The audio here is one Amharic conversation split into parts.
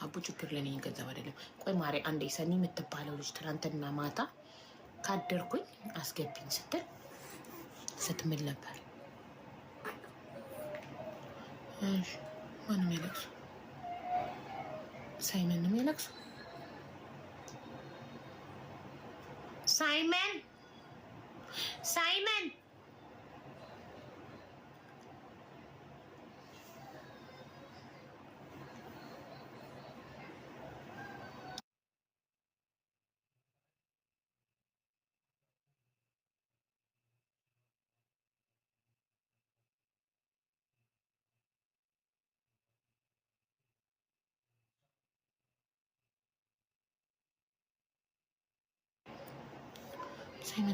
አቡ ችግር ለኔ ገንዘብ አይደለም። ቆይ ማሪ አንዴ ሰኒ የምትባለው ልጅ ትናንትና ማታ ካደርኩኝ አስገቢኝ ስትምል ነበር። ማንም ያለቅሱ ሳይመንም ያለቅሱ ሳይመን ሳይመን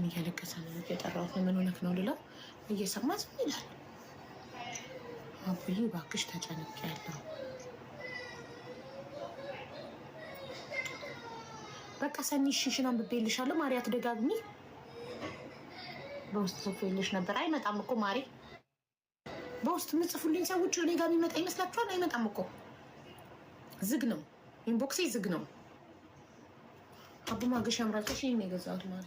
እያለቀሰ ነው የጠራሁት። ምን ሆነክ ነው ልለው እየሰማ ዝም ይላል። አቡዬ እባክሽ ተጨንቄያለሁ። በቃ ሰኒ ሽሽን አንብቤልሻለሁ። ማሪ አትደጋግሚ። በውስጥ ጽፎልሽ ነበር። አይመጣም እኮ ማሪ። በውስጥ የምጽፉልኝ ሰዎች እኔ ጋር የሚመጣ ይመስላችኋል? አይመጣም እኮ ዝግ ነው። ኢንቦክሴ ዝግ ነው። አቡ ማገሻ አምራጭሽ ይሄን የገዛሁት ማሪ።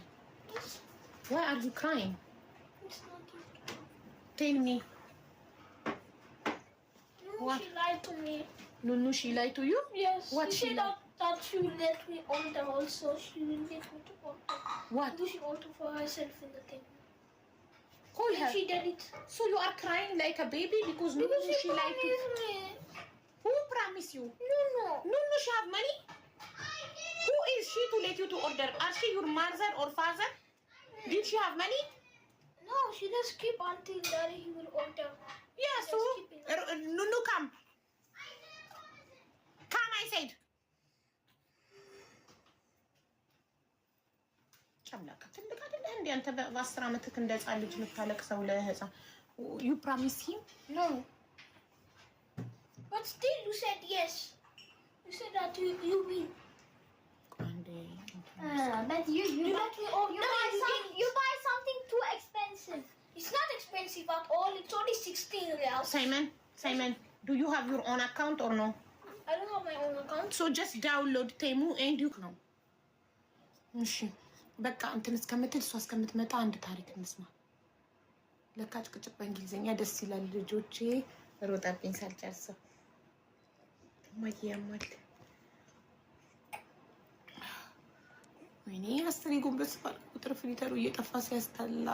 Why are you crying? Tell me. What? She lied to me. No, she lied to you? Yes. What she said that she will let me order also. She will get me to order. What? She order for herself in the thing. Call her. She did it. So you are crying like a baby because she lied to me. Who promised you? No. No, she have money? Who is she to let you to order? Are she your mother or father? Did she have money? No, she just keep until daddy he will order. Yeah, so no, come. Come, I said. ጨምላካ ትልቅ አይደለ እንዴ አንተ በ10 ዓመትክ እንደጻን ልጅ ልታለቅሰው ለህፃን you promised him? No. But still you said yes. You said that you will. But you buy something too expensive. It's not expensive at all. It's only 16 reals. Simon, do you have your own account or no? I don't have my own account. So just download Temu and you know. እሺ በቃ እንትን እስከምትል እሷ እስከምትመጣ አንድ ታሪክ እንስማ። ለካ ጭቅጭቅ በእንግሊዝኛ ደስ ይላል። ልጆቼ ሮጣብኝ ሳልጨርሰው ማያማል ወይኔ አስሪ ጎንበስ ባል ቁጥር ፍሊተሩ እየጠፋ ሲያስጠላ።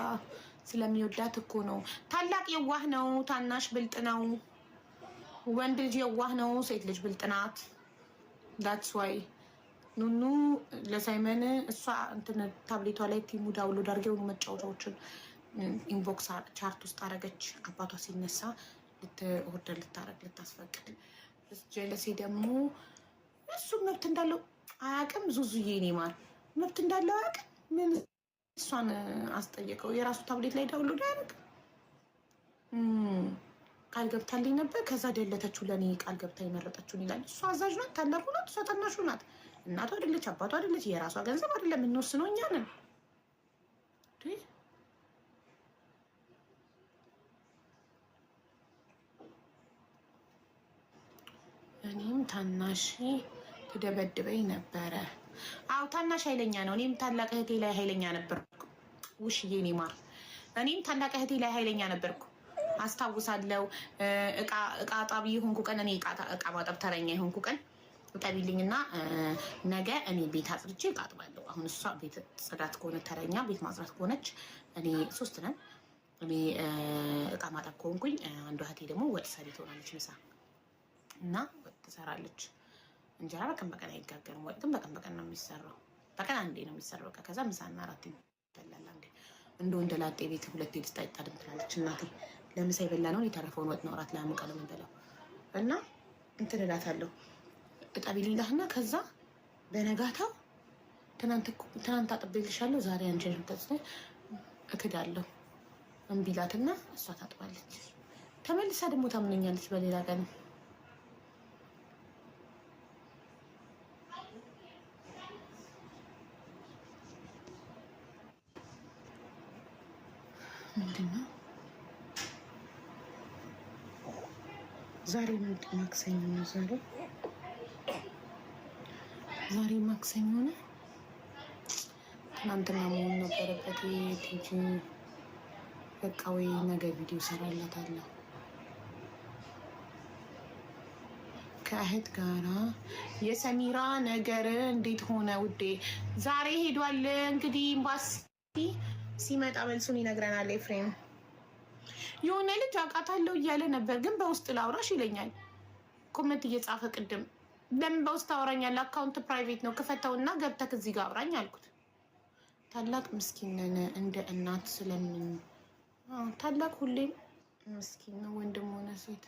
ስለሚወዳት እኮ ነው። ታላቅ የዋህ ነው፣ ታናሽ ብልጥ ነው። ወንድ ልጅ የዋህ ነው፣ ሴት ልጅ ብልጥ ናት። that's why ኑኑ ለሳይመን እሷ እንትን ታብሌቷ ላይ ቲሙ ዳውንሎድ አድርገው መጫወቻዎችን ኢንቦክስ ቻርት ውስጥ አረገች። አባቷ ሲነሳ ኦርደር ልታረግ ልታስፈቅድ። ጀለሴ ደግሞ እሱ መብት እንዳለው አያውቅም። ዙዙዬ እኔ ማር መብት እንዳለው አያውቅም። ምን እሷን አስጠየቀው? የራሱ ታብሌት ላይ ዳውንሎድ አያደርግም። ቃል ገብታልኝ ነበር፣ ከዛ ደለተችው። ለእኔ ቃል ገብታ የመረጠችውን ይላል። እሷ አዛዥ ናት፣ ታላቁ ናት፣ እሷ ታናሹ ናት። እናቷ አይደለች፣ አባቷ አይደለች። የራሷ ገንዘብ አይደለም የምንወስነው እኛ ነን። እኔም ታናሽ ትደበድበኝ ነበረ። አው ታናሽ ኃይለኛ ነው። እኔም ታላቅ እህቴ ላይ ኃይለኛ ነበርኩ። ውሽዬ እኔ ማር እኔም ታላቅ እህቴ ላይ ኃይለኛ ነበርኩ። አስታውሳለሁ። እቃ አጣቢ የሆንኩ ቀን እኔ እቃ ማጠብ ተረኛ የሆንኩ ቀን እጠቢልኝና ነገ እኔ ቤት አጽድቼ እቃ አጥባለሁ። አሁን እሷ ቤት ጽዳት ከሆነ ተረኛ፣ ቤት ማጽዳት ከሆነች እኔ 3 ነን። እኔ እቃ ማጠብ ከሆንኩኝ አንዷ እህቴ ደግሞ ወጥ ሰሪ ትሆናለች ምሳ እና ወጥ ትሰራለች። እንጀራ በቀን በቀን አይጋገርም። ወጥም በቀን በቀን ነው የሚሰራው። በቀን አንዴ ነው የሚሰራው። በቃ ከዛ ምሳና እራት ይበላል አንዴ። እንደ ላጤ ቤት 2 ድስት አይጣድም ትላለች እናቴ። ለምሳ የበላነውን የተረፈውን ወጥ ነው እራት ላይ አሙቀን የምንበላው። እና እንትን እላታለሁ እጠቢልኝ እላትና ከዛ በነጋታው ትናንት አጥቤልሻለሁ ዛሬ አንቺን እክዳለሁ። እምቢ እላትና እሷ ታጥባለች። ተመልሳ ደግሞ ታምነኛለች በሌላ ቀን። ምንድነው ዛሬ? ማክሰኞ ነው ዛሬ። ዛሬ ማክሰኞ ነው። ትናንትና መሆን ነበረበት። ቲጂ በቃ ወይ ነገ ቪዲዮ ሰራላታለሁ ከእህት ጋራ። የሰሚራ ነገር እንዴት ሆነ ውዴ? ዛሬ ሄዷል እንግዲህ ኤምባሲ ሲመጣ መልሱን ይነግረናል። ኤፍሬም የሆነ ልጅ አውቃታለሁ እያለ ነበር፣ ግን በውስጥ ላውራሽ ይለኛል። ኮመንት እየጻፈ ቅድም ለምን በውስጥ አውራኛል? አካውንት ፕራይቬት ነው፣ ክፈተውና ገብተክ እዚህ ጋር አውራኝ አልኩት። ታላቅ ምስኪንን እንደ እናት ስለምን ታላቅ ሁሌም ምስኪን ነው፣ ወንድም ሆነ ሴት።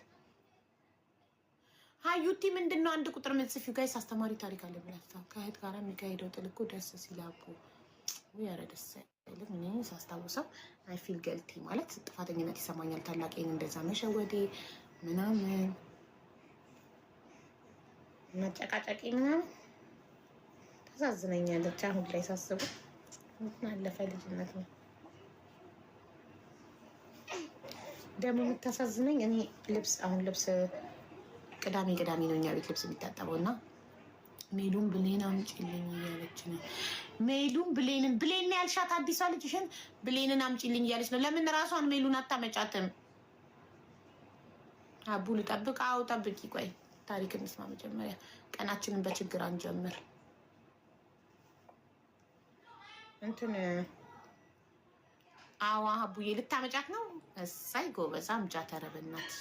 ሀዩቲ ምንድን ነው አንድ ቁጥር ምጽፊው? ጋይስ አስተማሪ ታሪክ አለ ብላታ ከእህት ጋር የሚካሄደው ጥልቁ ደስ ሲላቡ ያረ ደስ አይልም። እኔ ሳስታውሰው አይ ፊል ገልቲ ማለት ጥፋተኝነት ይሰማኛል። ታላቄን እንደዛ መሸወዴ ምናምን መጨቃጨቂ ምናምን ታሳዝነኛለች። አሁን ላይ ሳስቡ አለፈ ልጅነት ነው። ደግሞ የምታሳዝነኝ እኔ ልብስ ቅዳሜ ነው እኛ ቤት ልብስ የሚታጠበው እና ሜሉን ብሌን አምጪልኝ እያለች ነው። ሜሉን ብሌን ያልሻት አዲሷ ልጅሽን ብሌንን አምጪልኝ እያለች ነው። ለምን ራሷን ሜሉን አታመጫትም? አቡ ልጠብቅ? አዎ ጠብቂ። ቆይ ታሪክ እንስማ መጀመሪያ። ቀናችንን በችግር አንጀምር። አዋ አቡዬ ልታመጫት ነው? እሳይ ጎበዝ፣ አምጫት። ኧረ በእናትሽ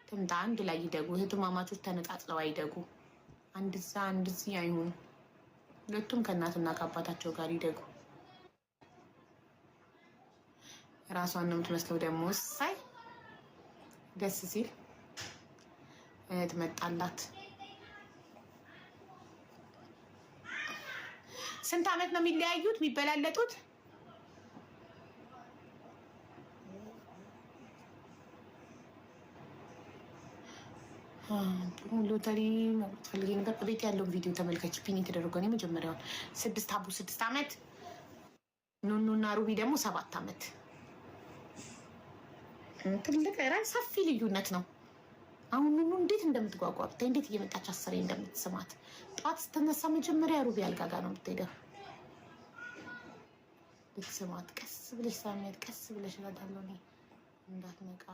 ትምጣ። አንድ ላይ ይደጉ። እህትማማቾች ተነጣጥለው አይደጉ። አንድ እዚህ አይሆኑ። ሁለቱም ከእናትና ከአባታቸው ጋር ይደጉ። ራሷን ነው የምትመስለው ደግሞ። እሳይ ደስ ሲል እህት መጣላት። ስንት ዓመት ነው የሚለያዩት የሚበላለጡት? ሎተሪ ፈልጌ ነበር። ቤት ያለውን ቪዲዮ ተመልከች። ፒን የተደረገው ነው የመጀመሪያውን። 6 ዓመት ኑኑና ሩቢ ደግሞ 7 ዓመት። ትልቅ ራይ ሰፊ ልዩነት ነው። አሁን ኑኑ እንዴት እንደምትጓጓ ብታይ፣ እንዴት እየመጣች አሰሬ እንደምትስማት። ጠዋት ስትነሳ መጀመሪያ ሩቢ አልጋጋ ነው የምትሄደው። ልትስማት ቀስ ብለሽ ሳሚያት፣ ቀስ ብለሽ እላታለሁ እኔ እንዳትነቃ።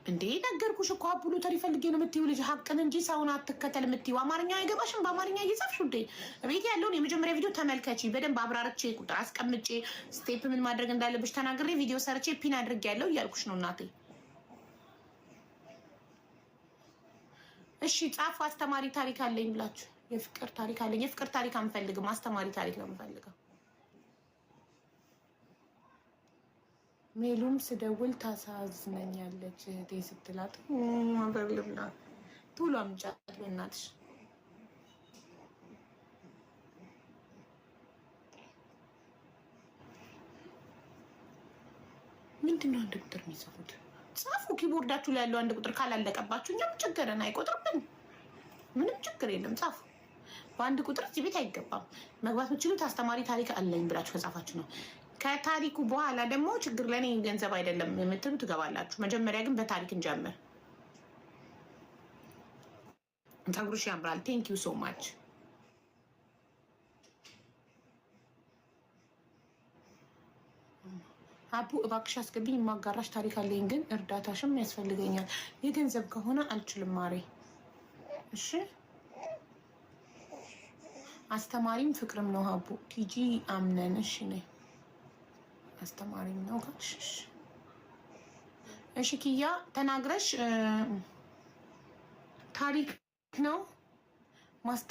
እንዴ ነገርኩሽ እኮ አቡ ሎተሪ ፈልጌ ነው የምትይው ልጅ ሀቅን እንጂ ሰውን አትከተል የምትይው። አማርኛ አይገባሽም? በአማርኛ እየጻፍሽ እንዴ? ቤት ያለውን የመጀመሪያ ቪዲዮ ተመልከቺ። በደንብ አብራርቼ ቁጥር አስቀምጬ ስቴፕ ምን ማድረግ እንዳለብሽ ተናግሬ ቪዲዮ ሰርቼ ፒን አድርጌ ያለው እያልኩሽ ነው እናቴ። እሺ ጻፉ። አስተማሪ ታሪክ አለኝ ብላችሁ። የፍቅር ታሪክ አለኝ። የፍቅር ታሪክ አንፈልግም፣ አስተማሪ ታሪክ ነው የምፈልገው። ሜሉም ስደውል ታሳዝነኛለች እህቴ ስትላት አበር ልብላ ቶሎ አምጫት በእናትሽ። ምንድነው አንድ ቁጥር የሚጽፉት? ጻፉ። ኪቦርዳችሁ ላይ ያለው አንድ ቁጥር ካላለቀባችሁ እኛም ችግርን አይቆጥርብን። ምንም ችግር የለም። ጻፉ። በአንድ ቁጥር እዚህ ቤት አይገባም። መግባት የምችሉት አስተማሪ ታሪክ አለኝ ብላችሁ ከጻፋችሁ ነው። ከታሪኩ በኋላ ደግሞ ችግር ለእኔ ገንዘብ አይደለም የምትሉ ትገባላችሁ። መጀመሪያ ግን በታሪክ እንጀምር። ፀጉርሽ ያምራል። ቴንክ ዩ ሶ ማች። አቡ እባክሽ አስገቢኝ፣ የማጋራሽ ታሪክ አለኝ፣ ግን እርዳታሽም ያስፈልገኛል። የገንዘብ ከሆነ አልችልም ማሬ። እሺ አስተማሪም ፍቅርም ነው አቡ። ቲጂ አምነን። እሺ ነይ አስተማሪ ነው ካልሽ እሺ። ኪያ ተናግረሽ ታሪክ ነው ማስታ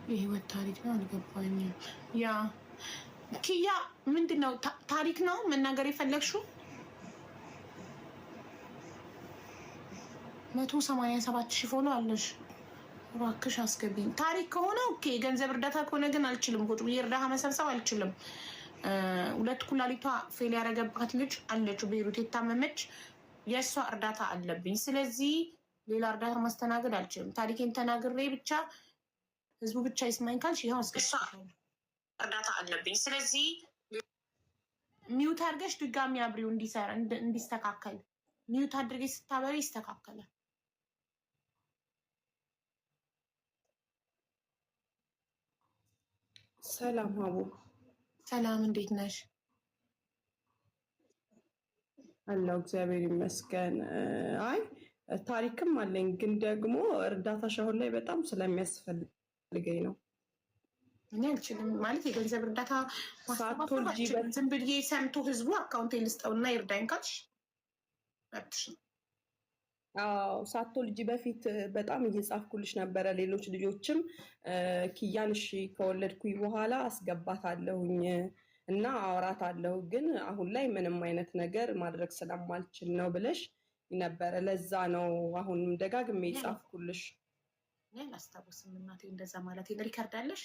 የህይወት ታሪክ ነው። አልገባኝም። ያ ኪያ ምንድን ነው ታሪክ ነው መናገር የፈለግሽው? 187,000 ፎሎ አለሽ። እባክሽ አስገቢኝ። ታሪክ ከሆነ ኦኬ፣ ገንዘብ እርዳታ ከሆነ ግን አልችልም። ቁጭ ብዬ እርዳታ መሰብሰብ አልችልም። 2 ኩላሊቷ ፌል ያደረገባት ልጅ አለች ቤይሩት የታመመች፣ የእሷ እርዳታ አለብኝ። ስለዚህ ሌላ እርዳታ ማስተናገድ አልችልም። ታሪኬን ተናግሬ ብቻ ህዝቡ ብቻ ይስማኝ ካልሽ ይኸው አስገቢኝ። እርዳታ አለብኝ። ስለዚህ ሚውት አድርገሽ ድጋሚ አብሪው እንዲሰራ እንዲስተካከል። ሚውት አድርገሽ ስታበሪ ይስተካከላል። ሰላም ሀቡ። ሰላም፣ እንዴት ነሽ? አለው እግዚአብሔር ይመስገን። አይ ታሪክም አለኝ፣ ግን ደግሞ እርዳታሽ አሁን ላይ በጣም ስለሚያስፈልገኝ ነው። እኔ አልችልም ማለት የገንዘብ እርዳታ ማስተባበር አልችልም። ዝም ብዬ ሰምቶ ህዝቡ አካውንቴን ልስጠውና ይርዳኝ ካልሽ መብትሽ ነው። አዎ ሳትወልጂ በፊት በጣም እየጻፍኩልሽ ነበረ። ሌሎች ልጆችም ኪያን እሺ ከወለድኩኝ በኋላ አስገባታለሁኝ እና አወራታለሁ፣ ግን አሁን ላይ ምንም አይነት ነገር ማድረግ ስለማልችል ነው ብለሽ ነበረ። ለዛ ነው አሁንም ደጋግሜ የጻፍኩልሽ። እኔ አላስታውስም እናቴ እንደዛ ማለት። ሪከርድ አለሽ?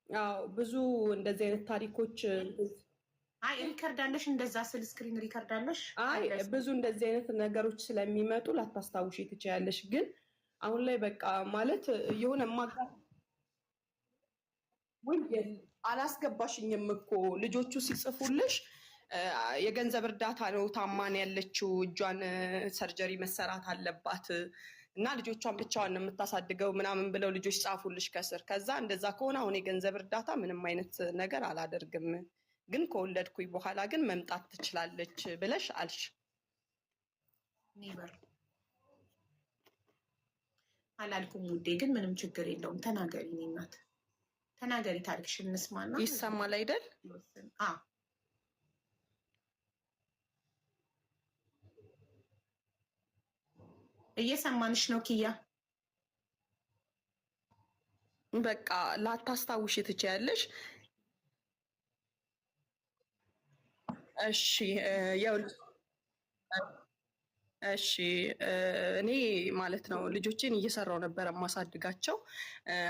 አዎ ብዙ እንደዚህ አይነት ታሪኮች። አይ ሪከርድ አለሽ? እንደዛ ስል ስክሪን ሪከርድ አለሽ? አይ ብዙ እንደዚህ አይነት ነገሮች ስለሚመጡ ላታስታውሺ ትችያለሽ። ግን አሁን ላይ በቃ ማለት የሆነ ወይ አላስገባሽኝም እኮ ልጆቹ ሲጽፉልሽ የገንዘብ እርዳታ ነው ታማን ያለችው፣ እጇን ሰርጀሪ መሰራት አለባት እና ልጆቿን ብቻዋን ነው የምታሳድገው ምናምን ብለው ልጆች ጻፉልሽ ከስር። ከዛ እንደዛ ከሆነ አሁን የገንዘብ እርዳታ ምንም አይነት ነገር አላደርግም፣ ግን ከወለድኩኝ በኋላ ግን መምጣት ትችላለች ብለሽ አልሽ። ኔቨር አላልኩም ውዴ፣ ግን ምንም ችግር የለውም። ተናገሪ፣ እኔ እናት ተናገሪ፣ ታሪክሽን እንስማና። ይሰማል አይደል? እየሰማንሽ ነው ኪያ። በቃ ላታስታውሽ ትችያለሽ። እሺ እሺ እኔ ማለት ነው ልጆቼን እየሰራው ነበር ማሳድጋቸው።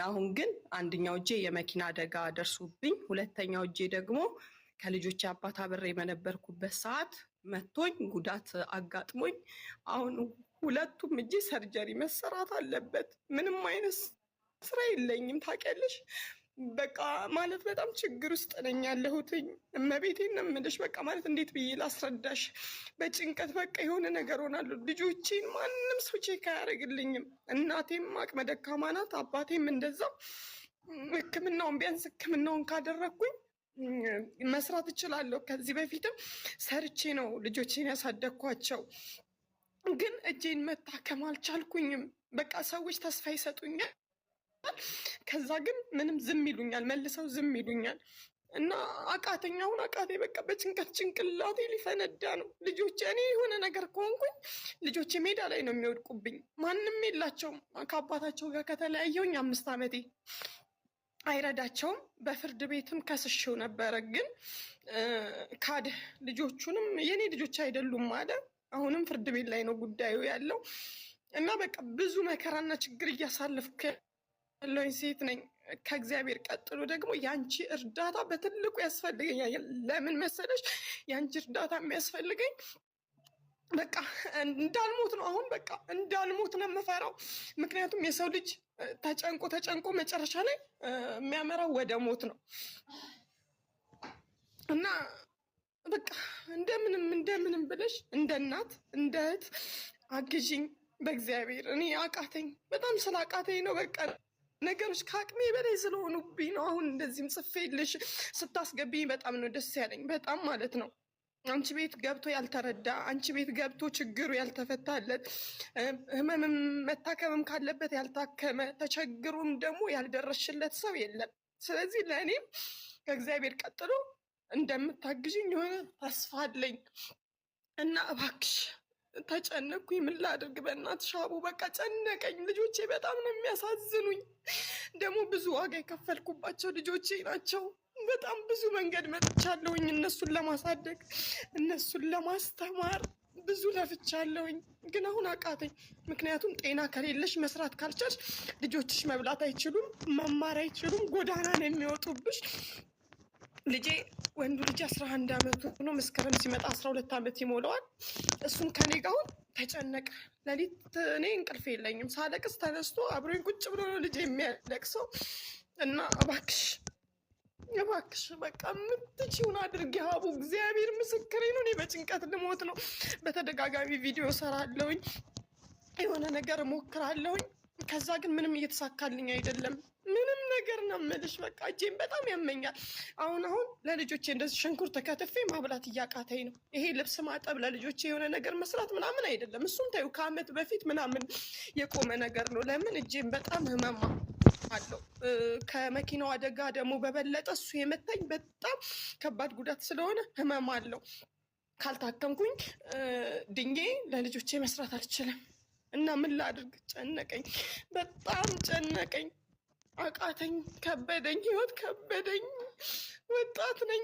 አሁን ግን አንደኛው እጄ የመኪና አደጋ ደርሶብኝ፣ ሁለተኛው እጄ ደግሞ ከልጆቼ አባት አብሬ በነበርኩበት ሰዓት መቶኝ ጉዳት አጋጥሞኝ አሁን ሁለቱም እጄ ሰርጀሪ መሰራት አለበት። ምንም አይነት ስራ የለኝም ታውቂያለሽ። በቃ ማለት በጣም ችግር ውስጥ ነኝ ያለሁትኝ። እመቤቴን ነው የምልሽ። በቃ ማለት እንዴት ብዬ ላስረዳሽ? በጭንቀት በቃ የሆነ ነገር ሆናለሁ። ልጆቼን ማንም ሰው ቼክ አያደርግልኝም። እናቴም አቅመ ደካማ ናት፣ አባቴም እንደዛው። ሕክምናውን ቢያንስ ሕክምናውን ካደረግኩኝ መስራት እችላለሁ። ከዚህ በፊትም ሰርቼ ነው ልጆቼን ያሳደግኳቸው፣ ግን እጄን መታከም አልቻልኩኝም። በቃ ሰዎች ተስፋ ይሰጡኛል፣ ከዛ ግን ምንም ዝም ይሉኛል፣ መልሰው ዝም ይሉኛል። እና አቃተኝ። አሁን አቃቴ። በቃ በጭንቀት ጭንቅላቴ ሊፈነዳ ነው። ልጆቼ እኔ የሆነ ነገር ከሆንኩኝ ልጆቼ ሜዳ ላይ ነው የሚወድቁብኝ። ማንም የላቸውም። ከአባታቸው ጋር ከተለያየውኝ 5 ዓመቴ። አይረዳቸውም። በፍርድ ቤትም ከስሼው ነበረ፣ ግን ካደ። ልጆቹንም የኔ ልጆች አይደሉም አለ። አሁንም ፍርድ ቤት ላይ ነው ጉዳዩ ያለው። እና በቃ ብዙ መከራና ችግር እያሳለፍኩ ያለሁኝ ሴት ነኝ። ከእግዚአብሔር ቀጥሎ ደግሞ የአንቺ እርዳታ በትልቁ ያስፈልገኛል። ለምን መሰለሽ? የአንቺ እርዳታ የሚያስፈልገኝ በቃ እንዳልሞት ነው። አሁን በቃ እንዳልሞት ነው የምፈራው። ምክንያቱም የሰው ልጅ ተጨንቆ ተጨንቆ መጨረሻ ላይ የሚያመራው ወደ ሞት ነው። እና በቃ እንደምንም ብለሽ እንደ እናት እንደ እህት አግዥኝ በእግዚአብሔር። እኔ አቃተኝ፣ በጣም ስላቃተኝ ነው። በቃ ነገሮች ከአቅሜ በላይ ስለሆኑብኝ ነው። አሁን እንደዚህም ጽፌልሽ ስታስገቢኝ በጣም ነው ደስ ያለኝ፣ በጣም ማለት ነው። አንቺ ቤት ገብቶ ያልተረዳ፣ አንቺ ቤት ገብቶ ችግሩ ያልተፈታለት፣ ህመምም መታከምም ካለበት ያልታከመ፣ ተቸግሮም ደግሞ ያልደረሽለት ሰው የለም። ስለዚህ ለእኔም ከእግዚአብሔር ቀጥሎ እንደምታግዥኝ የሆነ ተስፋ አለኝ እና እባክሽ ተጨነኩኝ። ምን ላድርግ? በእናትሽ አቡ በቃ ጨነቀኝ። ልጆቼ በጣም ነው የሚያሳዝኑኝ። ደግሞ ብዙ ዋጋ የከፈልኩባቸው ልጆቼ ናቸው። በጣም ብዙ መንገድ መጥቻለሁኝ እነሱን ለማሳደግ፣ እነሱን ለማስተማር። ብዙ ለፍቻለሁኝ፣ ግን አሁን አቃተኝ። ምክንያቱም ጤና ከሌለሽ መስራት ካልቻልሽ ልጆችሽ መብላት አይችሉም፣ መማር አይችሉም፣ ጎዳና ነው የሚወጡብሽ። ልጄ ወንዱ ልጅ 11 ዓመቱ ነው። መስከረም ሲመጣ 12 ዓመት ይሞላዋል። እሱም ከኔ ጋር አሁን ተጨነቀ። ሌሊት እኔ እንቅልፍ የለኝም። ሳለቅስ ተነስቶ አብሮኝ ቁጭ ብሎ ነው ልጄ የሚያለቅሰው። እና እባክሽ እባክሽ በቃ የምትችይውን አድርጊ ሀቡ። እግዚአብሔር ምስክሬ ነው። እኔ በጭንቀት ልሞት ነው። በተደጋጋሚ ቪዲዮ ሰራለሁኝ፣ የሆነ ነገር እሞክራለሁኝ። ከዛ ግን ምንም እየተሳካልኝ አይደለም። ምንም ነገር ነው የምልሽ። በቃ እጄን በጣም ያመኛል። አሁን ለልጆቼ እንደዚህ ሽንኩርት ከትፌ ማብላት እያቃተኝ ነው። ይሄ ልብስ ማጠብ ለልጆቼ የሆነ ነገር መስራት ምናምን አይደለም። እሱም ታዩ ከአመት በፊት ምናምን የቆመ ነገር ነው። ለምን እጄን በጣም ህመማ አለው። ከመኪናው አደጋ ደግሞ በበለጠ እሱ የመታኝ በጣም ከባድ ጉዳት ስለሆነ ህመም አለው። ካልታከምኩኝ ድኜ ለልጆቼ መስራት አልችልም። እና ምን ላድርግ? ጨነቀኝ፣ በጣም ጨነቀኝ፣ አቃተኝ፣ ከበደኝ፣ ህይወት ከበደኝ። ወጣት ነኝ፣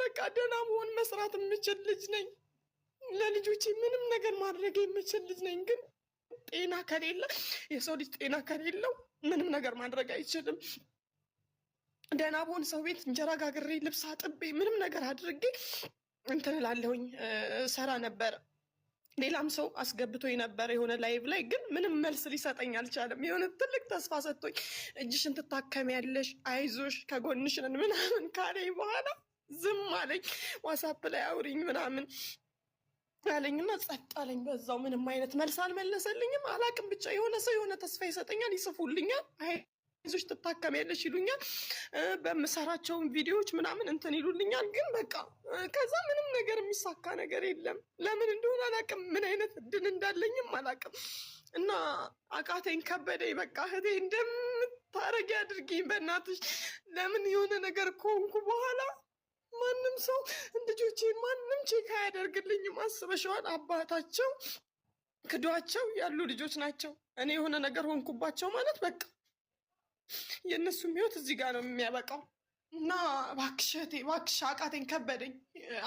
በቃ ደህና መሆን መስራት የምችል ልጅ ነኝ። ለልጆቼ ምንም ነገር ማድረግ የምችል ልጅ ነኝ። ግን ጤና ከሌለ፣ የሰው ልጅ ጤና ከሌለው ምንም ነገር ማድረግ አይችልም። ደህና በሆን ሰው ቤት እንጀራ ጋግሬ ልብስ አጥቤ ምንም ነገር አድርጌ እንትን እላለሁኝ፣ ሰራ ነበረ። ሌላም ሰው አስገብቶኝ ነበረ የሆነ ላይቭ ላይ፣ ግን ምንም መልስ ሊሰጠኝ አልቻለም። የሆነ ትልቅ ተስፋ ሰጥቶኝ እጅሽን ትታከሚያለሽ፣ አይዞሽ፣ ከጎንሽ ነን ምናምን ካለኝ በኋላ ዝም አለኝ። ዋትስአፕ ላይ አውሪኝ ምናምን አለኝና ጸጥ አለኝ። በዛው ምንም አይነት መልስ አልመለሰልኝም። አላቅም ብቻ የሆነ ሰው የሆነ ተስፋ ይሰጠኛል፣ ይጽፉልኛል፣ አይዞሽ ትታከሚያለሽ ይሉኛል። በምሰራቸውን ቪዲዮዎች ምናምን እንትን ይሉልኛል። ግን በቃ ከዛ ምንም ነገር የሚሳካ ነገር የለም። ለምን እንደሆነ አላቅም። ምን አይነት እድል እንዳለኝም አላቅም። እና አቃተኝ፣ ከበደኝ። በቃ እህቴ እንደምታረጊ አድርጊኝ በእናትሽ። ለምን የሆነ ነገር ከሆንኩ በኋላ ማንም ሰው ልጆቼ ማንም ቼክ አያደርግልኝም። አስበሽዋል? አባታቸው ክዷቸው ያሉ ልጆች ናቸው። እኔ የሆነ ነገር ሆንኩባቸው ማለት በቃ የእነሱም ህይወት እዚህ ጋር ነው የሚያበቃው። እና እባክሽ እህቴ እባክሽ፣ አቃተኝ፣ ከበደኝ።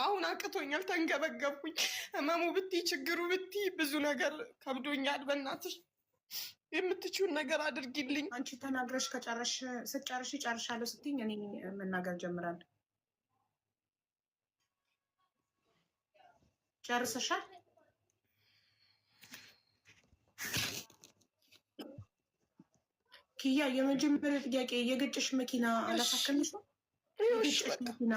አሁን አቅቶኛል፣ ተንገበገብኩኝ። ህመሙ ብቲ ችግሩ ብቲ ብዙ ነገር ከብዶኛል። በእናትሽ የምትችውን ነገር አድርጊልኝ። አንቺ ተናግረሽ ስትጨርሽ ጨርሻለሁ ስትይኝ እኔ መናገር ጀምራለሁ። ጨርሰሻል? ኪያ፣ የመጀመሪያ ጥያቄ የገጨሽ መኪና አላሳከምሽም? የገጨሽ መኪና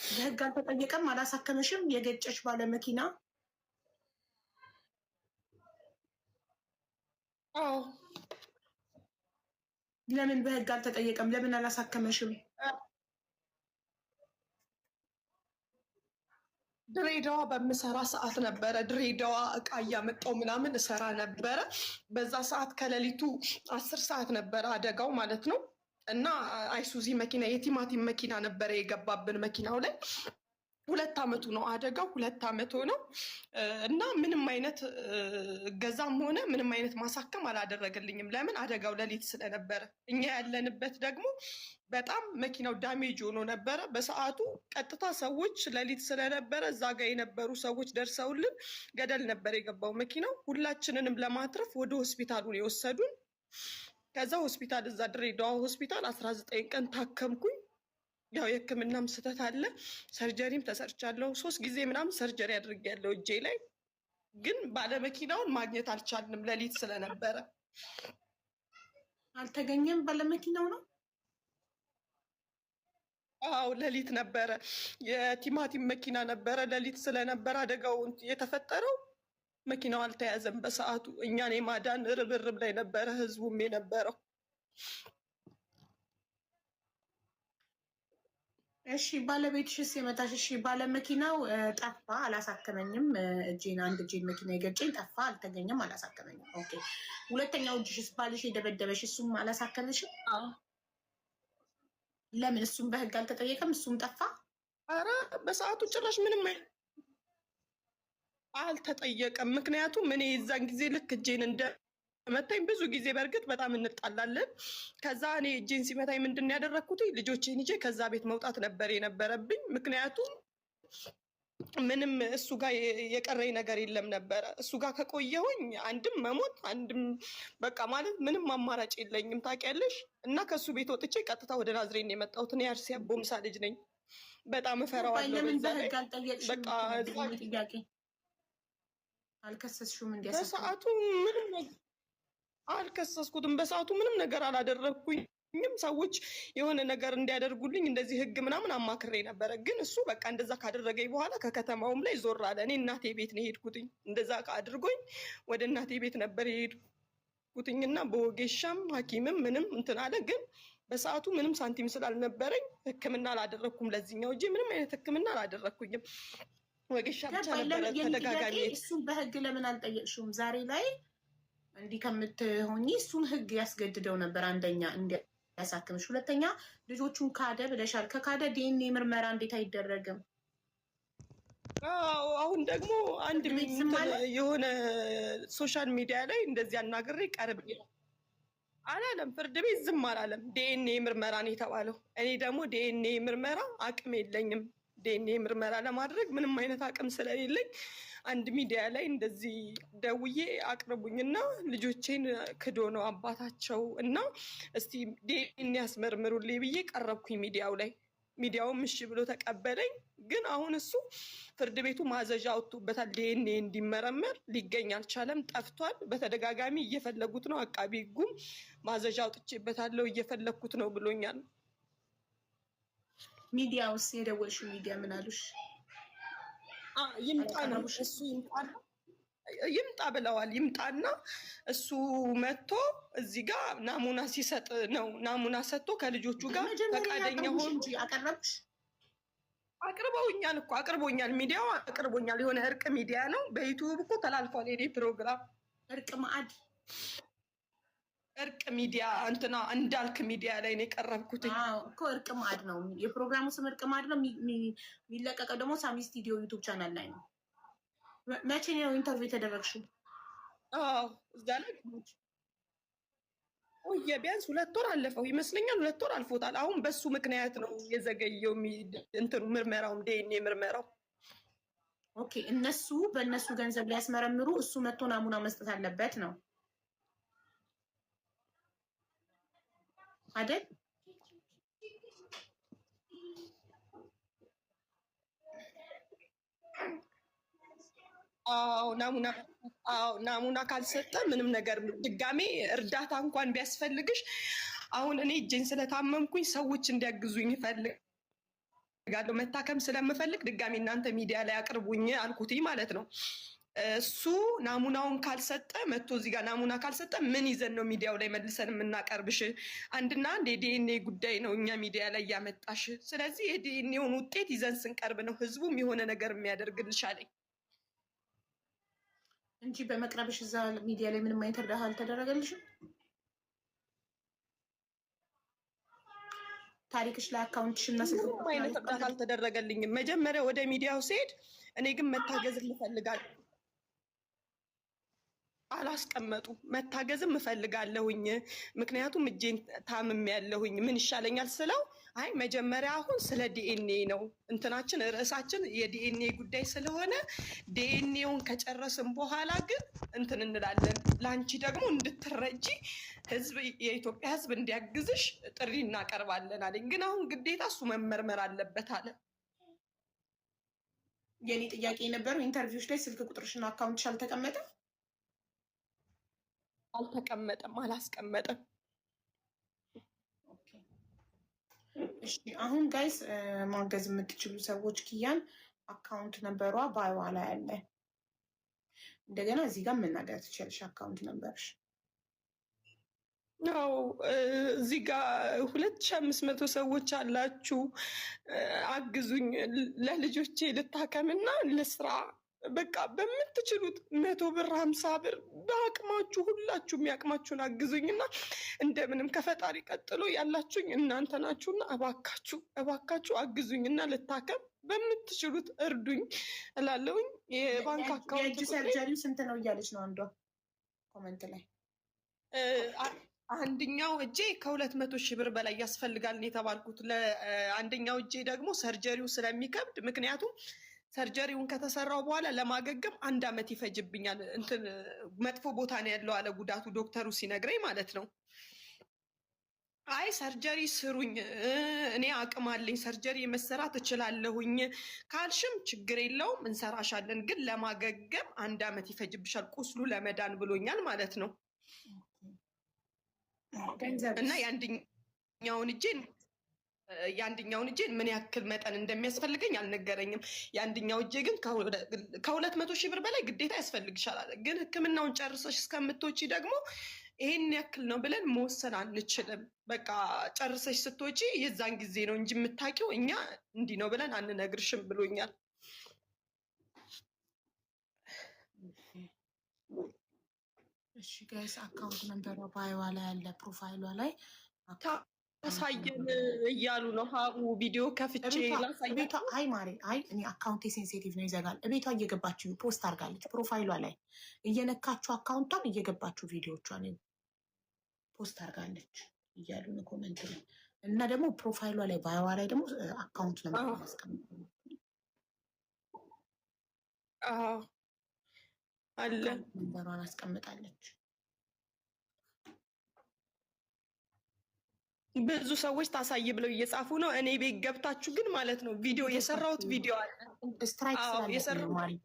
በህግ አልተጠየቀም? አላሳከመሽም? የገጨሽ ባለ መኪና? አዎ። ለምን በህግ አልተጠየቀም? ለምን አላሳከመሽም? ድሬዳዋ በምሰራ ሰዓት ነበረ። ድሬዳዋ እቃ እያመጣው ምናምን እሰራ ነበረ። በዛ ሰዓት ከሌሊቱ 10 ሰዓት ነበረ አደጋው ማለት ነው። እና አይሱዚ መኪና የቲማቲም መኪና ነበረ የገባብን መኪናው ላይ። 2 ዓመቱ ነው አደጋው፣ 2 ዓመት ሆነው እና ምንም አይነት ገዛም ሆነ ምንም አይነት ማሳከም አላደረገልኝም። ለምን? አደጋው ሌሊት ስለነበረ። እኛ ያለንበት ደግሞ በጣም መኪናው ዳሜጅ ሆኖ ነበረ በሰዓቱ። ቀጥታ ሰዎች ሌሊት ስለነበረ እዛ ጋር የነበሩ ሰዎች ደርሰውልን ገደል ነበር የገባው መኪናው። ሁላችንንም ለማትረፍ ወደ ሆስፒታሉን የወሰዱን። ከዛ ሆስፒታል እዛ ድሬዳዋ ሆስፒታል 19 ቀን ታከምኩኝ። ያው የሕክምናም ስህተት አለ። ሰርጀሪም ተሰርቻለሁ። 3 ጊዜ ምናምን ሰርጀሪ አድርጌያለሁ እጄ ላይ። ግን ባለመኪናውን ማግኘት አልቻልንም ሌሊት ስለነበረ። አልተገኘም ባለመኪናው ነው? አዎ ሌሊት ነበረ። የቲማቲም መኪና ነበረ። ሌሊት ስለነበረ አደጋው የተፈጠረው መኪናው አልተያዘም በሰዓቱ። እኛን የማዳን ርብርብ ላይ ነበረ ህዝቡም የነበረው። እሺ ባለቤትሽስ የመታሽ? እሺ ባለመኪናው ጠፋ፣ አላሳከመኝም። አንድ እጄን መኪና የገጨኝ ጠፋ፣ አልተገኘም፣ አላሳከመኝም። ኦኬ። ሁለተኛው እጅሽስ ባልሽ የደበደበሽ እሱም አላሳከመሽም? ለምን? እሱም በህግ አልተጠየቀም? እሱም ጠፋ? አረ በሰዓቱ ጭራሽ ምንም አልተጠየቀም። ምክንያቱም እኔ የዛን ጊዜ ልክ እጄን እንደመታኝ ብዙ ጊዜ በእርግጥ በጣም እንጣላለን። ከዛ እኔ እጄን ሲመታኝ ምንድን ነው ያደረግኩት? ልጆቼን ይዤ ከዛ ቤት መውጣት ነበር የነበረብኝ። ምክንያቱም ምንም እሱ ጋር የቀረኝ ነገር የለም ነበረ። እሱ ጋር ከቆየሁኝ አንድም መሞት አንድም በቃ ማለት ምንም አማራጭ የለኝም ታውቂያለሽ። እና ከእሱ ቤት ወጥቼ ቀጥታ ወደ ናዝሬት ነው የመጣሁት። እኔ አርሲ አቦምሳ ልጅ ነኝ። በጣም እፈራዋለሁ። ለምን በህግ አልጠየቅሽም? ጥያቄ አልከሰስሽም? በሰዓቱ ምንም አልከሰስኩትም። በሰዓቱ ምንም ነገር አላደረግኩኝም። ሰዎች የሆነ ነገር እንዲያደርጉልኝ እንደዚህ ህግ ምናምን አማክሬ ነበረ። ግን እሱ በቃ እንደዛ ካደረገኝ በኋላ ከከተማውም ላይ ዞር አለ። እኔ እናቴ ቤት ነው የሄድኩትኝ። እንደዛ አድርጎኝ ወደ እናቴ ቤት ነበር የሄድኩትኝና በወጌሻም ሐኪምም ምንም እንትን አለ። ግን በሰዓቱ ምንም ሳንቲም ስላልነበረኝ ህክምና አላደረግኩም። ለዚህኛው እንጂ ምንም አይነት ህክምና አላደረግኩኝም። ወጌሻ ብቻ ነበረ ተደጋጋሚ። እሱን በህግ ለምን አልጠየቅሽውም? ዛሬ ላይ እንዲህ ከምትሆኚ እሱን ህግ ያስገድደው ነበር። አንደኛ እንዲያሳክምሽ፣ ሁለተኛ ልጆቹን ካደ ብለሻል። ከካደ ዲኤንኤ ምርመራ እንዴት አይደረግም? አሁን ደግሞ አንድ የሆነ ሶሻል ሚዲያ ላይ እንደዚህ አናግሬ ቀርብ አላለም። ፍርድ ቤት ዝም አላለም። ዲኤንኤ ምርመራ ነው የተባለው። እኔ ደግሞ ዲኤንኤ ምርመራ አቅም የለኝም። ዲኤንኤ ምርመራ ለማድረግ ምንም አይነት አቅም ስለሌለኝ አንድ ሚዲያ ላይ እንደዚህ ደውዬ አቅርቡኝና ልጆቼን ክዶ ነው አባታቸው እና እስቲ ዲኤንኤ ያስመርምሩልኝ ብዬ ቀረብኩኝ ሚዲያው ላይ። ሚዲያውም እሺ ብሎ ተቀበለኝ። ግን አሁን እሱ ፍርድ ቤቱ ማዘዣ አውጥቶበታል። ዲኤንኤ እንዲመረመር ሊገኝ አልቻለም፣ ጠፍቷል። በተደጋጋሚ እየፈለጉት ነው። አቃቢ ሕጉም ማዘዣ አውጥቼበታለሁ እየፈለግኩት ነው ብሎኛል። ሚዲያውስ የደወልሽው ሚዲያ ምን አሉሽ? ይምጣ ነው እሱ ይምጣ ብለዋል። ይምጣና እሱ መጥቶ እዚህ ጋር ናሙና ሲሰጥ ነው። ናሙና ሰጥቶ ከልጆቹ ጋር ፈቃደኛ ሆኖ አቀረብሽ? አቅርበውኛል እኮ አቅርቦኛል። ሚዲያው አቅርቦኛል። የሆነ እርቅ ሚዲያ ነው። በዩቱብ እኮ ተላልፏል። የኔ ፕሮግራም እርቅ ማዕድ እርቅ ሚዲያ እንትና እንዳልክ ሚዲያ ላይ ነው የቀረብኩት እኮ። እርቅ ማዕድ ነው የፕሮግራሙ ስም። እርቅ ማዕድ ነው የሚለቀቀው ደግሞ ሳሚ ስቱዲዮ ዩቱብ ቻናል ላይ ነው። መቼ ነው ኢንተርቪው የተደረግሽው? እዛ ላይ ቆየ። ቢያንስ 2 ወር አለፈው ይመስለኛል። 2 ወር አልፎታል። አሁን በሱ ምክንያት ነው የዘገየው እንትኑ ምርመራው፣ ዲኤንኤ ምርመራው። ኦኬ፣ እነሱ በእነሱ ገንዘብ ሊያስመረምሩ እሱ መጥቶ ናሙና መስጠት አለበት ነው አይደል? ናሙና ካልሰጠ ምንም ነገር ድጋሜ እርዳታ እንኳን ቢያስፈልግሽ፣ አሁን እኔ እጄን ስለታመምኩኝ ሰዎች እንዲያግዙኝ እፈልጋለሁ። መታከም ስለምፈልግ ድጋሜ እናንተ ሚዲያ ላይ አቅርቡኝ አልኩትኝ ማለት ነው። እሱ ናሙናውን ካልሰጠ መጥቶ እዚህ ጋር ናሙና ካልሰጠ ምን ይዘን ነው ሚዲያው ላይ መልሰን የምናቀርብሽ? አንድና አንድ የዲኤንኤ ጉዳይ ነው እኛ ሚዲያ ላይ ያመጣሽ። ስለዚህ የዲኤንኤውን ውጤት ይዘን ስንቀርብ ነው ህዝቡም የሆነ ነገር የሚያደርግልሽ አለኝ እንጂ በመቅረብሽ እዛ ሚዲያ ላይ ምንም አይነት እርዳታ አልተደረገልሽም። ታሪክሽ ላይ አካውንትሽ እና ምንም አይነት እርዳታ አልተደረገልኝም። መጀመሪያ ወደ ሚዲያው ሲሄድ እኔ ግን መታገዝ እፈልጋለሁ አላስቀመጡ። መታገዝም እፈልጋለሁኝ ምክንያቱም እጄን ታምም ያለሁኝ ምን ይሻለኛል ስለው፣ አይ መጀመሪያ አሁን ስለ ዲኤንኤ ነው እንትናችን፣ ርዕሳችን የዲኤንኤ ጉዳይ ስለሆነ ዲኤንኤውን ከጨረስን በኋላ ግን እንትን እንላለን። ለአንቺ ደግሞ እንድትረጂ ህዝብ፣ የኢትዮጵያ ህዝብ እንዲያግዝሽ ጥሪ እናቀርባለን አለኝ። ግን አሁን ግዴታ እሱ መመርመር አለበት አለ። የኔ ጥያቄ የነበረው ኢንተርቪዎች ላይ ስልክ ቁጥርሽና አካውንትሽ አልተቀመጠም? አልተቀመጠም፣ አላስቀመጠም። እሺ አሁን ጋይስ ማገዝ የምትችሉ ሰዎች ኪያን አካውንት ነበሯ ባይዋ ላይ አለ። እንደገና እዚህ ጋር መናገር ትችላለሽ። አካውንት ነበርሽ ያው እዚህ ጋር 2500 ሰዎች አላችሁ። አግዙኝ፣ ለልጆቼ ልታከምና ለስራ በቃ በምትችሉት 100 ብር 50 ብር በአቅማችሁ ሁላችሁም ያቅማችሁን አግዙኝና እንደምንም ከፈጣሪ ቀጥሎ ያላችሁኝ እናንተ ናችሁና እባካችሁ አግዙኝና ልታከም በምትችሉት እርዱኝ እላለሁኝ። የባንክ አካውንት የእጅ ሰርጀሪው ስንት ነው እያለች ነው አንዷ ኮመንት ላይ። አንደኛው እጄ ከ200 ሺህ ብር በላይ ያስፈልጋል የተባልኩት። ለአንደኛው እጄ ደግሞ ሰርጀሪው ስለሚከብድ ምክንያቱም ሰርጀሪውን ከተሰራው በኋላ ለማገገም 1 አመት ይፈጅብኛል። እንትን መጥፎ ቦታ ነው ያለው አለ ጉዳቱ ዶክተሩ ሲነግረኝ ማለት ነው። አይ ሰርጀሪ ስሩኝ፣ እኔ አቅም አለኝ፣ ሰርጀሪ መሰራት እችላለሁኝ ካልሽም ችግር የለውም እንሰራሻለን፣ ግን ለማገገም 1 አመት ይፈጅብሻል ቁስሉ ለመዳን ብሎኛል ማለት ነው። እና የአንደኛውን እጄን ምን ያክል መጠን እንደሚያስፈልገኝ አልነገረኝም። የአንደኛው እጄ ግን ከ200,000 ብር በላይ ግዴታ ያስፈልግሻል አለ። ግን ሕክምናውን ጨርሰሽ እስከምትወጪ ደግሞ ይሄን ያክል ነው ብለን መወሰን አንችልም። በቃ ጨርሰሽ ስትወጪ የዛን ጊዜ ነው እንጂ የምታውቂው እኛ እንዲህ ነው ብለን አንነግርሽም ብሎኛል። እሺ ጋይስ አካውንት ነምበሯ ባይዋ ላይ ያለ ፕሮፋይሏ ላይ ታሳየን እያሉ ነው። ሀቡ ቪዲዮ ከፍቼ ቤቷ አይ ማሬ አይ እኔ አካውንቴ ሴንሲቲቭ ነው ይዘጋል። ቤቷ እየገባችሁ ፖስት አድርጋለች ፕሮፋይሏ ላይ እየነካችሁ አካውንቷን እየገባችሁ ቪዲዮቿን ፖስት አድርጋለች እያሉ ነው ኮመንት ላይ እና ደግሞ ፕሮፋይሏ ላይ ባይዋ ላይ ደግሞ አካውንት ነምበር ማስቀምጥ አለ ነምበሯን አስቀምጣለች። ብዙ ሰዎች ታሳይ ብለው እየጻፉ ነው። እኔ ቤት ገብታችሁ ግን ማለት ነው ቪዲዮ የሰራሁት ቪዲዮ አለ። ስትራይክ ስላለብኝ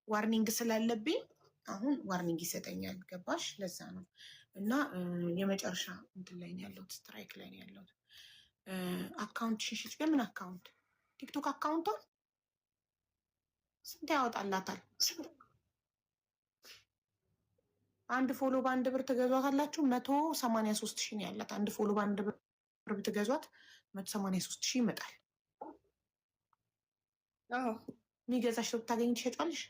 ዋርኒንግ ስላለብኝ አሁን ዋርኒንግ ይሰጠኛል። ገባሽ? ለዛ ነው እና የመጨረሻ እንትን ላይ ነው ያለሁት፣ ስትራይክ ላይ ነው ያለሁት። አካውንት ሽሽች በምን አካውንት? ቲክቶክ አካውንቷን ስንት ያወጣላታል? አንድ ፎሎ በአንድ ብር ትገዟታላችሁ። 183,000 ነው ያላት። አንድ ፎሎ በአንድ ብር ብትገዟት 183,000 ይመጣል። የሚገዛሽ ሰው ብታገኝ ትሸጫለሽ?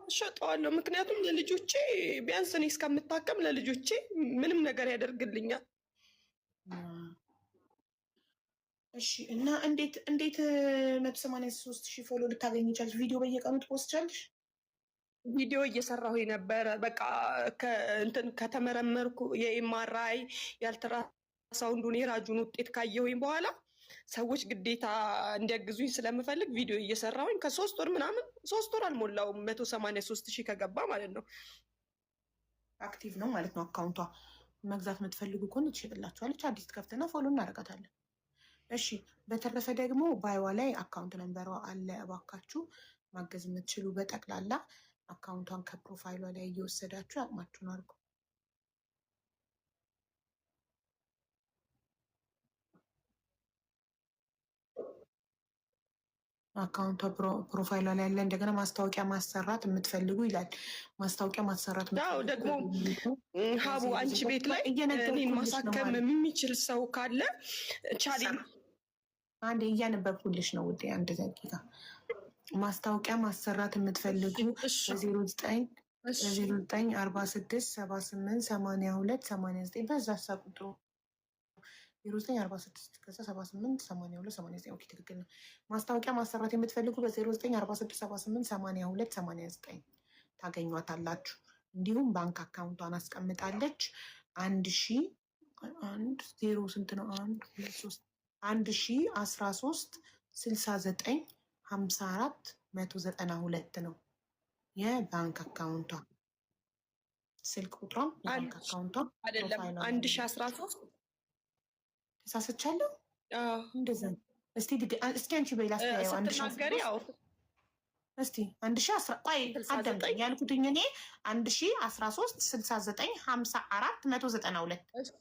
እሸጠዋለሁ። ምክንያቱም ለልጆቼ ቢያንስ እኔ እስከምታከም ለልጆቼ ምንም ነገር ያደርግልኛል። እሺ እና እንዴት 183,000 ፎሎ ልታገኝ ይቻልሽ? ቪዲዮ በየቀኑ ትፖስቻለሽ? ቪዲዮ እየሰራሁ የነበረ በቃ እንትን ከተመረመርኩ የኤምአርአይ የአልትራሳውንዱን የራጁን ውጤት ካየሁኝ በኋላ ሰዎች ግዴታ እንዲያግዙኝ ስለምፈልግ ቪዲዮ እየሰራሁኝ ከ3 ወር ምናምን 3 ወር አልሞላውም 183,000 ከገባ ማለት ነው። አክቲቭ ነው ማለት ነው አካውንቷ። መግዛት የምትፈልጉ ከሆነ ትሸጥላችኋለች። አዲስ ከፍተና ፎሎ እናደርጋታለን። እሺ በተረፈ ደግሞ ባይዋ ላይ አካውንት ነንበሯ አለ። እባካችሁ ማገዝ የምትችሉ በጠቅላላ አካውንቷን ከፕሮፋይሏ ላይ እየወሰዳችሁ አቅማችሁን አድርጉ። አካውንቷ ፕሮፋይሏ ላይ ያለ እንደገና ማስታወቂያ ማሰራት የምትፈልጉ ይላል። ማስታወቂያ ማሰራት ደግሞ ሀቡ አንቺ ቤት ላይ እኔን ማሳከም የሚችል ሰው ካለ ቻሌ አንዴ እያነበብኩልሽ ነው ውዴ። አንድ ደቂቃ ማስታወቂያ ማሰራት የምትፈልጉ 0946788289 በዛ ቁጥሩ 0946788289 ኦኬ፣ ትክክል ነው። ማስታወቂያ ማሰራት የምትፈልጉ በ0946788289 ታገኟታላችሁ። እንዲሁም ባንክ አካውንቷን አስቀምጣለች። 11136954 ነው የባንክ አካውንቷ። ስልክ ቁጥሯም የባንክ አካውንቷ አይደለም 1013 ተሳስቻለሁ። እንደዛ እስቲ አንቺ በይላ ስትናገሪ ያው እስቲ 1010 ቆይ አደምጠኝ ያልኩትኝ እኔ 11136954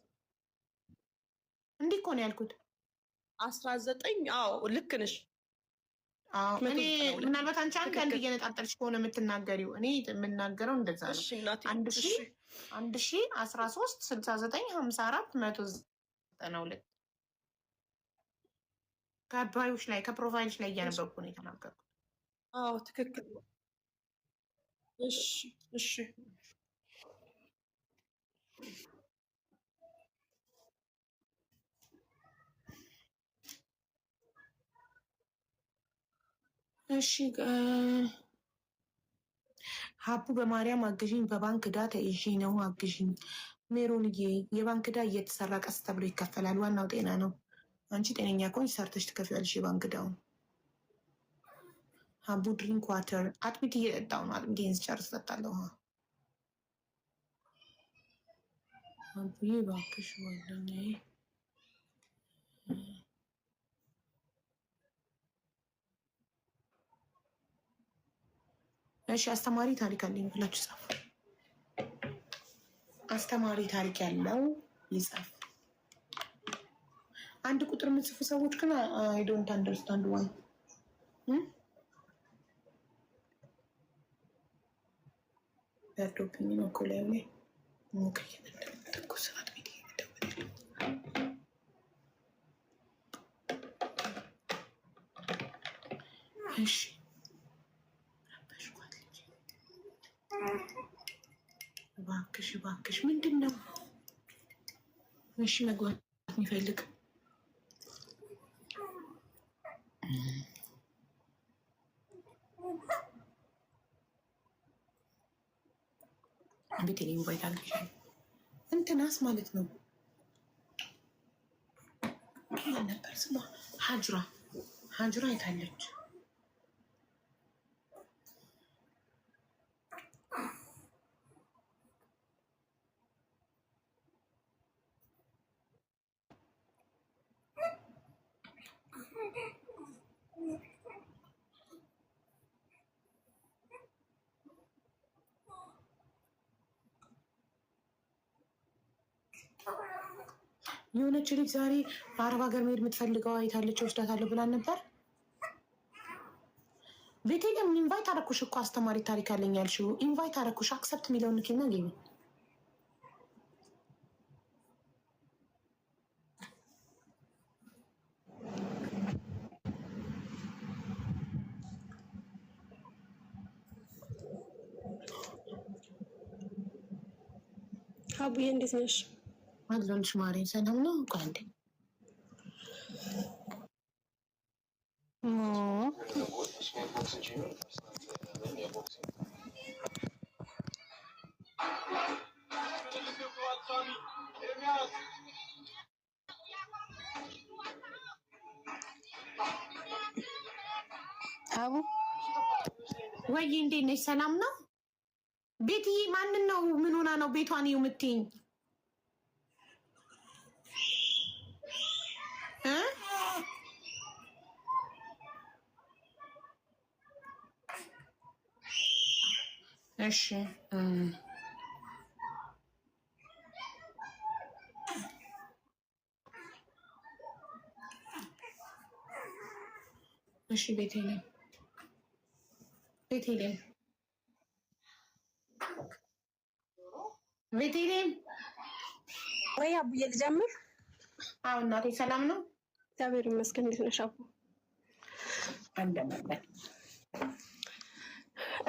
እንዲህ እኮ ነው ያልኩት። 19 አዎ ልክ ነሽ። እኔ ምናልባት አንቺ አንድ እየነጣጠልሽ ከሆነ የምትናገሪው እኔ የምናገረው እንደዛ ነው። 11136954 ከአባዮች ላይ ከፕሮፋይልሽ ላይ እያነበብኩ ነው የተናገርኩት። አዎ ትክክል። እሺ እሺ እሺ ሀቡ በማርያም አግዥኝ፣ በባንክ ዕዳ ተይዤ ነው አግዥኝ። ሜሮንዬ የባንክ ዕዳ እየተሰራ ቀስ ተብሎ ይከፈላል። ዋናው ጤና ነው። አንቺ ጤነኛ ከሆንሽ ሰርተሽ ትከፍያለሽ የባንክ ዕዳውን። አቡ ድሪንክ ዋተር። አጥሚት እየጠጣሁ ነው። አጥሚቴን ስጨርስ እጠጣለሁ። አቡዬ እባክሽ ጓደኛዬ እሺ አስተማሪ ታሪክ አለኝ ብላችሁ ጻፉ። አስተማሪ ታሪክ ያለው ይጻፍ። አንድ ቁጥር የምትጽፉ ሰዎች ግን አይ ዶንት አንደርስታንድ ዋይ በርዶብኝ ነው እኮ ላይ ትኩስራት ቤት እሺ እባክሽ እባክሽ ምንድን ነው? እሺ መግባት የሚፈልግ ቤት ኢንቫይት አድርግሻል። እንትናስ ማለት ነው ነበር ስሟ ሀጅራ የታለች? የሆነች ልጅ ዛሬ በአረብ ሀገር መሄድ የምትፈልገው አይታለች ወስዳታለሁ ብላን ነበር። ቤቴለም ኢንቫይት አረኩሽ እኮ አስተማሪ ታሪክ አለኝ ያልሽው ኢንቫይት አረኩሽ። አክሰፕት የሚለውን ንኪና ገቢ አቡዬ እንዴት ነሽ? አለሁልሽ ማሬ። ሰላም ነው? ቋንዴ አቡ ወይ እንዴት ነሽ? ሰላም ነው? ቤትዬ ማንን ነው? ምን ሆና ነው ቤቷን ይው የምትይኝ? እሺ እሺ ቤቴለም ወይ አቡዬ ልጀምር? አዎ እናቴ ሰላም ነው? እግዚአብሔር ይመስገን። እንዴት ነሽ አቡ? እንደምን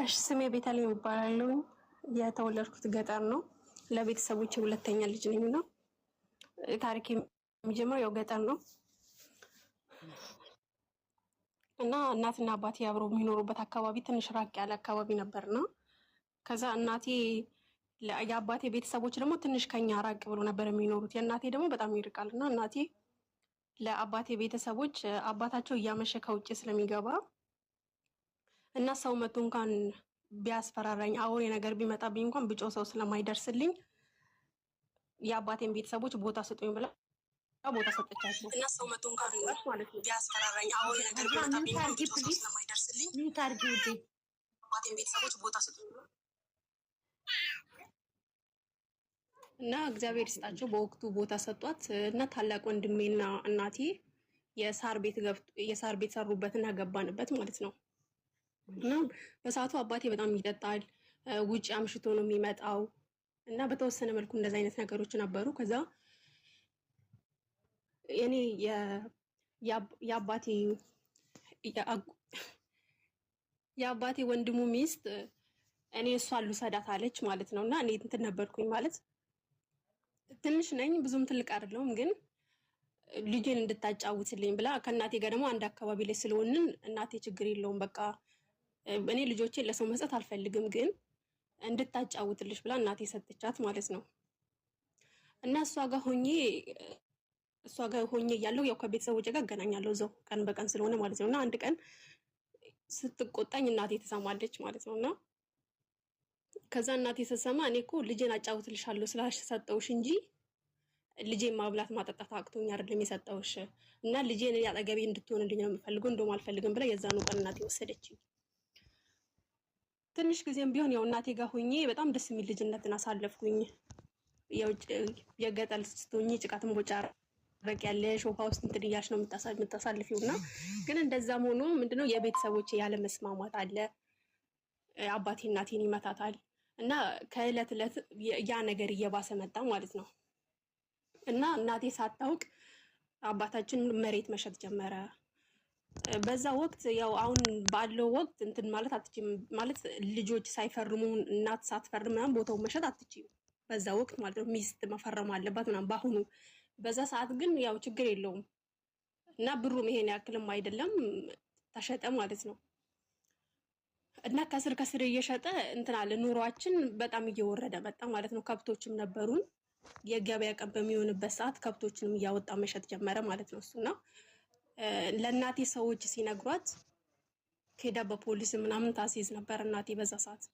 እሺ ስሜ ቤተልሔም እባላለሁ። የተወለድኩት ገጠር ነው። ለቤተሰቦቼ ሁለተኛ ልጅ ነኝ ነው። ታሪክ የሚጀምረው ያው ገጠር ነው እና እናትና አባቴ አብረው የሚኖሩበት አካባቢ ትንሽ ራቅ ያለ አካባቢ ነበርና ከዛ እናቴ የአባቴ ቤተሰቦች ደግሞ ትንሽ ከኛ ራቅ ብሎ ነበር የሚኖሩት። የእናቴ ደግሞ በጣም ይርቃል እና እናቴ ለአባቴ ቤተሰቦች አባታቸው እያመሸ ከውጭ ስለሚገባ እና ሰው መቶ እንኳን ቢያስፈራራኝ አውሬ ነገር ቢመጣብኝ እንኳን ብጮህ ሰው ስለማይደርስልኝ የአባቴን ቤተሰቦች ቦታ ስጡኝ ብላ ቦታ ሰጠቻቸው። እና ሰው መቶ እንኳን ማለት ነው ቢያስፈራራኝ አውሬ ነገር ቢመጣብኝ እንኳን ብጮህ ሰው ስለማይደርስልኝ የአባቴን ቤተሰቦች ቦታ ስጡኝ ብላ እና እግዚአብሔር ይስጣቸው በወቅቱ ቦታ ሰጧት። እና ታላቅ ወንድሜና እናቴ የሳር ቤት ሰሩበትና ገባንበት ማለት ነው። እና በሰዓቱ አባቴ በጣም ይጠጣል፣ ውጭ አምሽቶ ነው የሚመጣው እና በተወሰነ መልኩ እንደዚህ አይነት ነገሮች ነበሩ። ከዛ እኔ የአባቴ ወንድሙ ሚስት እኔ እሷን ልውሰዳት አለች ማለት ነው። እና እኔ እንትን ነበርኩኝ ማለት ትንሽ ነኝ ብዙም ትልቅ አይደለሁም፣ ግን ልጄን እንድታጫውትልኝ ብላ ከእናቴ ጋር ደግሞ አንድ አካባቢ ላይ ስለሆንን እናቴ ችግር የለውም በቃ እኔ ልጆቼን ለሰው መስጠት አልፈልግም፣ ግን እንድታጫውትልሽ ብላ እናቴ ሰጥቻት ማለት ነው። እና እሷ ጋር ሆኜ እያለሁ ያው ከቤተሰቦቼ ጋር እገናኛለሁ እዛው ቀን በቀን ስለሆነ ማለት ነው። እና አንድ ቀን ስትቆጣኝ እናቴ ትሰማለች ማለት ነው። እና ከዛ እናቴ ስትሰማ እኔ እኮ ልጄን አጫውትልሻለሁ ስላልሽ ሰጠውሽ እንጂ ልጄን ማብላት ማጠጣት አቅቶኝ አይደለም የሰጠውሽ እና ልጄን አጠገቤ እንድትሆንልኝ ነው የምፈልገው እንደውም አልፈልግም ብላ የዛኑ ቀን እናቴ ወሰደችኝ። ትንሽ ጊዜም ቢሆን ያው እናቴ ጋር ሆኜ በጣም ደስ የሚል ልጅነትን አሳለፍኩኝ። ያው የገጠር ስትሆኚ ጭቃ ትንቦጫረቅ ያለሽ ውሃ ውስጥ እንትን እያልሽ ነው የምታሳልፊው እና ግን እንደዛም ሆኖ ምንድነው የቤተሰቦቼ ያለ መስማማት አለ። አባቴ እናቴን ይመታታል እና ከእለት እለት ያ ነገር እየባሰ መጣ ማለት ነው። እና እናቴ ሳታውቅ አባታችን መሬት መሸጥ ጀመረ። በዛ ወቅት ያው አሁን ባለው ወቅት እንትን ማለት አትችይም ማለት ልጆች ሳይፈርሙ እናት ሳትፈርም ምናምን ቦታው መሸጥ አትችይም በዛ ወቅት ማለት ነው። ሚስት መፈረም አለባት ምናምን በአሁኑ በዛ ሰዓት ግን ያው ችግር የለውም እና ብሩም ይሄን ያክልም አይደለም ተሸጠ ማለት ነው። እና ከስር ከስር እየሸጠ እንትን አለ ኑሯችን በጣም እየወረደ መጣ ማለት ነው። ከብቶችም ነበሩን የገበያ ቀን በሚሆንበት ሰዓት ከብቶችንም እያወጣ መሸጥ ጀመረ ማለት ነው እሱና ለእናቴ ሰዎች ሲነግሯት ሄዳ በፖሊስ ምናምን ታስይዝ ነበር እናቴ በዛ ሰዓት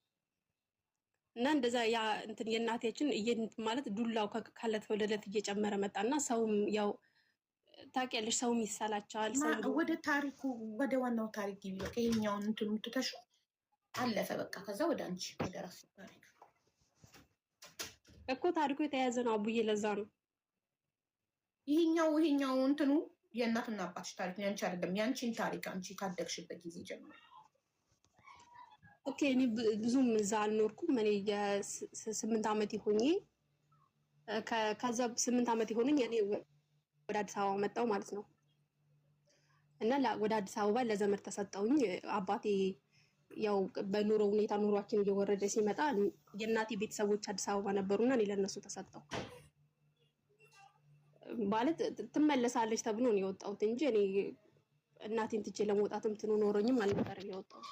እና እንደዛ ያ እንትን የእናቴችን ማለት ዱላው ከለት ወደ ለት እየጨመረ መጣና ሰውም ያው ታውቂያለሽ ሰውም ይሰላቻል። ወደ ታሪኩ ወደ ዋናው ታሪክ ይብሎ ይሄኛውን እንትኑ ትተሹ አለፈ በቃ። ከዛ ወደ አንቺ ወደ ራሱ ታሪክ እኮ ታሪኩ የተያያዘ ነው አቡዬ ለዛ ነው ይሄኛው እንትኑ የእናትና አባትሽ ታሪክ ነው ያንቺ አይደለም። ያንቺን ታሪክ አንቺ ካደግሽበት ጊዜ ጀምሮ ኦኬ። እኔ ብዙም እዛ አልኖርኩም። እኔ የ8 ዓመት ሆኜ ከዛ 8 ዓመት ሆነኝ እኔ ወደ አዲስ አበባ መጣሁ ማለት ነው። እና ወደ አዲስ አበባ ለዘመድ ተሰጠውኝ። አባቴ ያው በኑሮ ሁኔታ ኑሯችን እየወረደ ሲመጣ የእናቴ ቤተሰቦች አዲስ አበባ ነበሩና እኔ ለነሱ ተሰጠው ማለት ትመለሳለች ተብሎ ነው የወጣሁት እንጂ እኔ እናቴን ትቼ ለመውጣትም ትኑ ኖሮኝም አልነበረም የወጣሁት።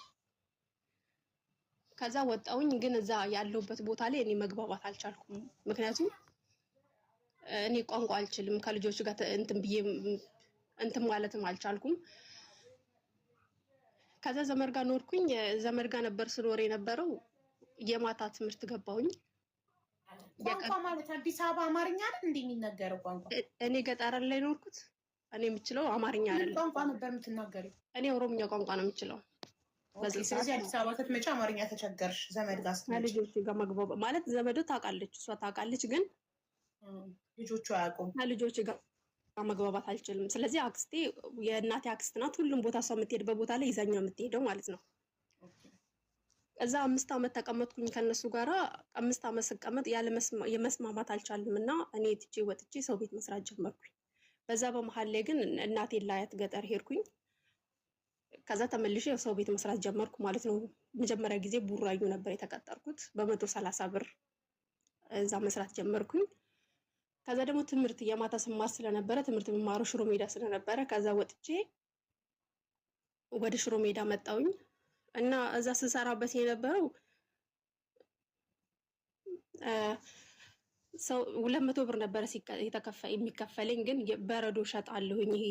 ከዛ ወጣሁኝ። ግን እዛ ያለሁበት ቦታ ላይ እኔ መግባባት አልቻልኩም። ምክንያቱም እኔ ቋንቋ አልችልም ከልጆች ጋር እንትን ብዬ እንትን ማለትም አልቻልኩም። ከዛ ዘመድ ጋር ኖርኩኝ። ዘመድ ጋር ነበር ስኖር የነበረው። የማታ ትምህርት ገባሁኝ። ቋንቋ ማለት አዲስ አበባ አማርኛ አይደል እንዴ የሚነገረው ቋንቋ? እኔ ገጠር ላይ ኖርኩት። እኔ የምችለው አማርኛ አይደለም። ቋንቋ ነበር የምትናገሪው? እኔ ኦሮምኛ ቋንቋ ነው የምችለው። ስለዚህ አዲስ አበባ ስትመጪ አማርኛ ተቸገርሽ ዘመድ ጋር ስትመጪ? ልጆች ጋር መግባባት ማለት ዘመዱ ታውቃለች፣ እሷ ታውቃለች፣ ግን ልጆቹ አያውቁም። ልጆች ጋር መግባባት አልችልም። ስለዚህ አክስቴ የእናቴ አክስት ናት። ሁሉም ቦታ እሷ የምትሄድበት ቦታ ላይ ይዛኛ የምትሄደው ማለት ነው። እዛ 5 ዓመት ተቀመጥኩኝ ከነሱ ጋራ። 5 ዓመት ስቀመጥ የመስማማት አልቻልም እና እኔ ትቼ ወጥቼ ሰው ቤት መስራት ጀመርኩኝ። በዛ በመሀል ላይ ግን እናቴን ላያት ገጠር ሄድኩኝ። ከዛ ተመልሼ ሰው ቤት መስራት ጀመርኩ ማለት ነው። መጀመሪያ ጊዜ ቡራዩ ነበር የተቀጠርኩት በ130 ብር እዛ መስራት ጀመርኩኝ። ከዛ ደግሞ ትምህርት የማታ ስማር ስለነበረ ትምህርት የምማረው ሽሮ ሜዳ ስለነበረ ከዛ ወጥቼ ወደ ሽሮ ሜዳ መጣሁኝ እና እዛ ስሰራበት የነበረው ሰው 200 ብር ነበር የሚከፈለኝ። ግን በረዶ ሸጣለሁኝ። ይሄ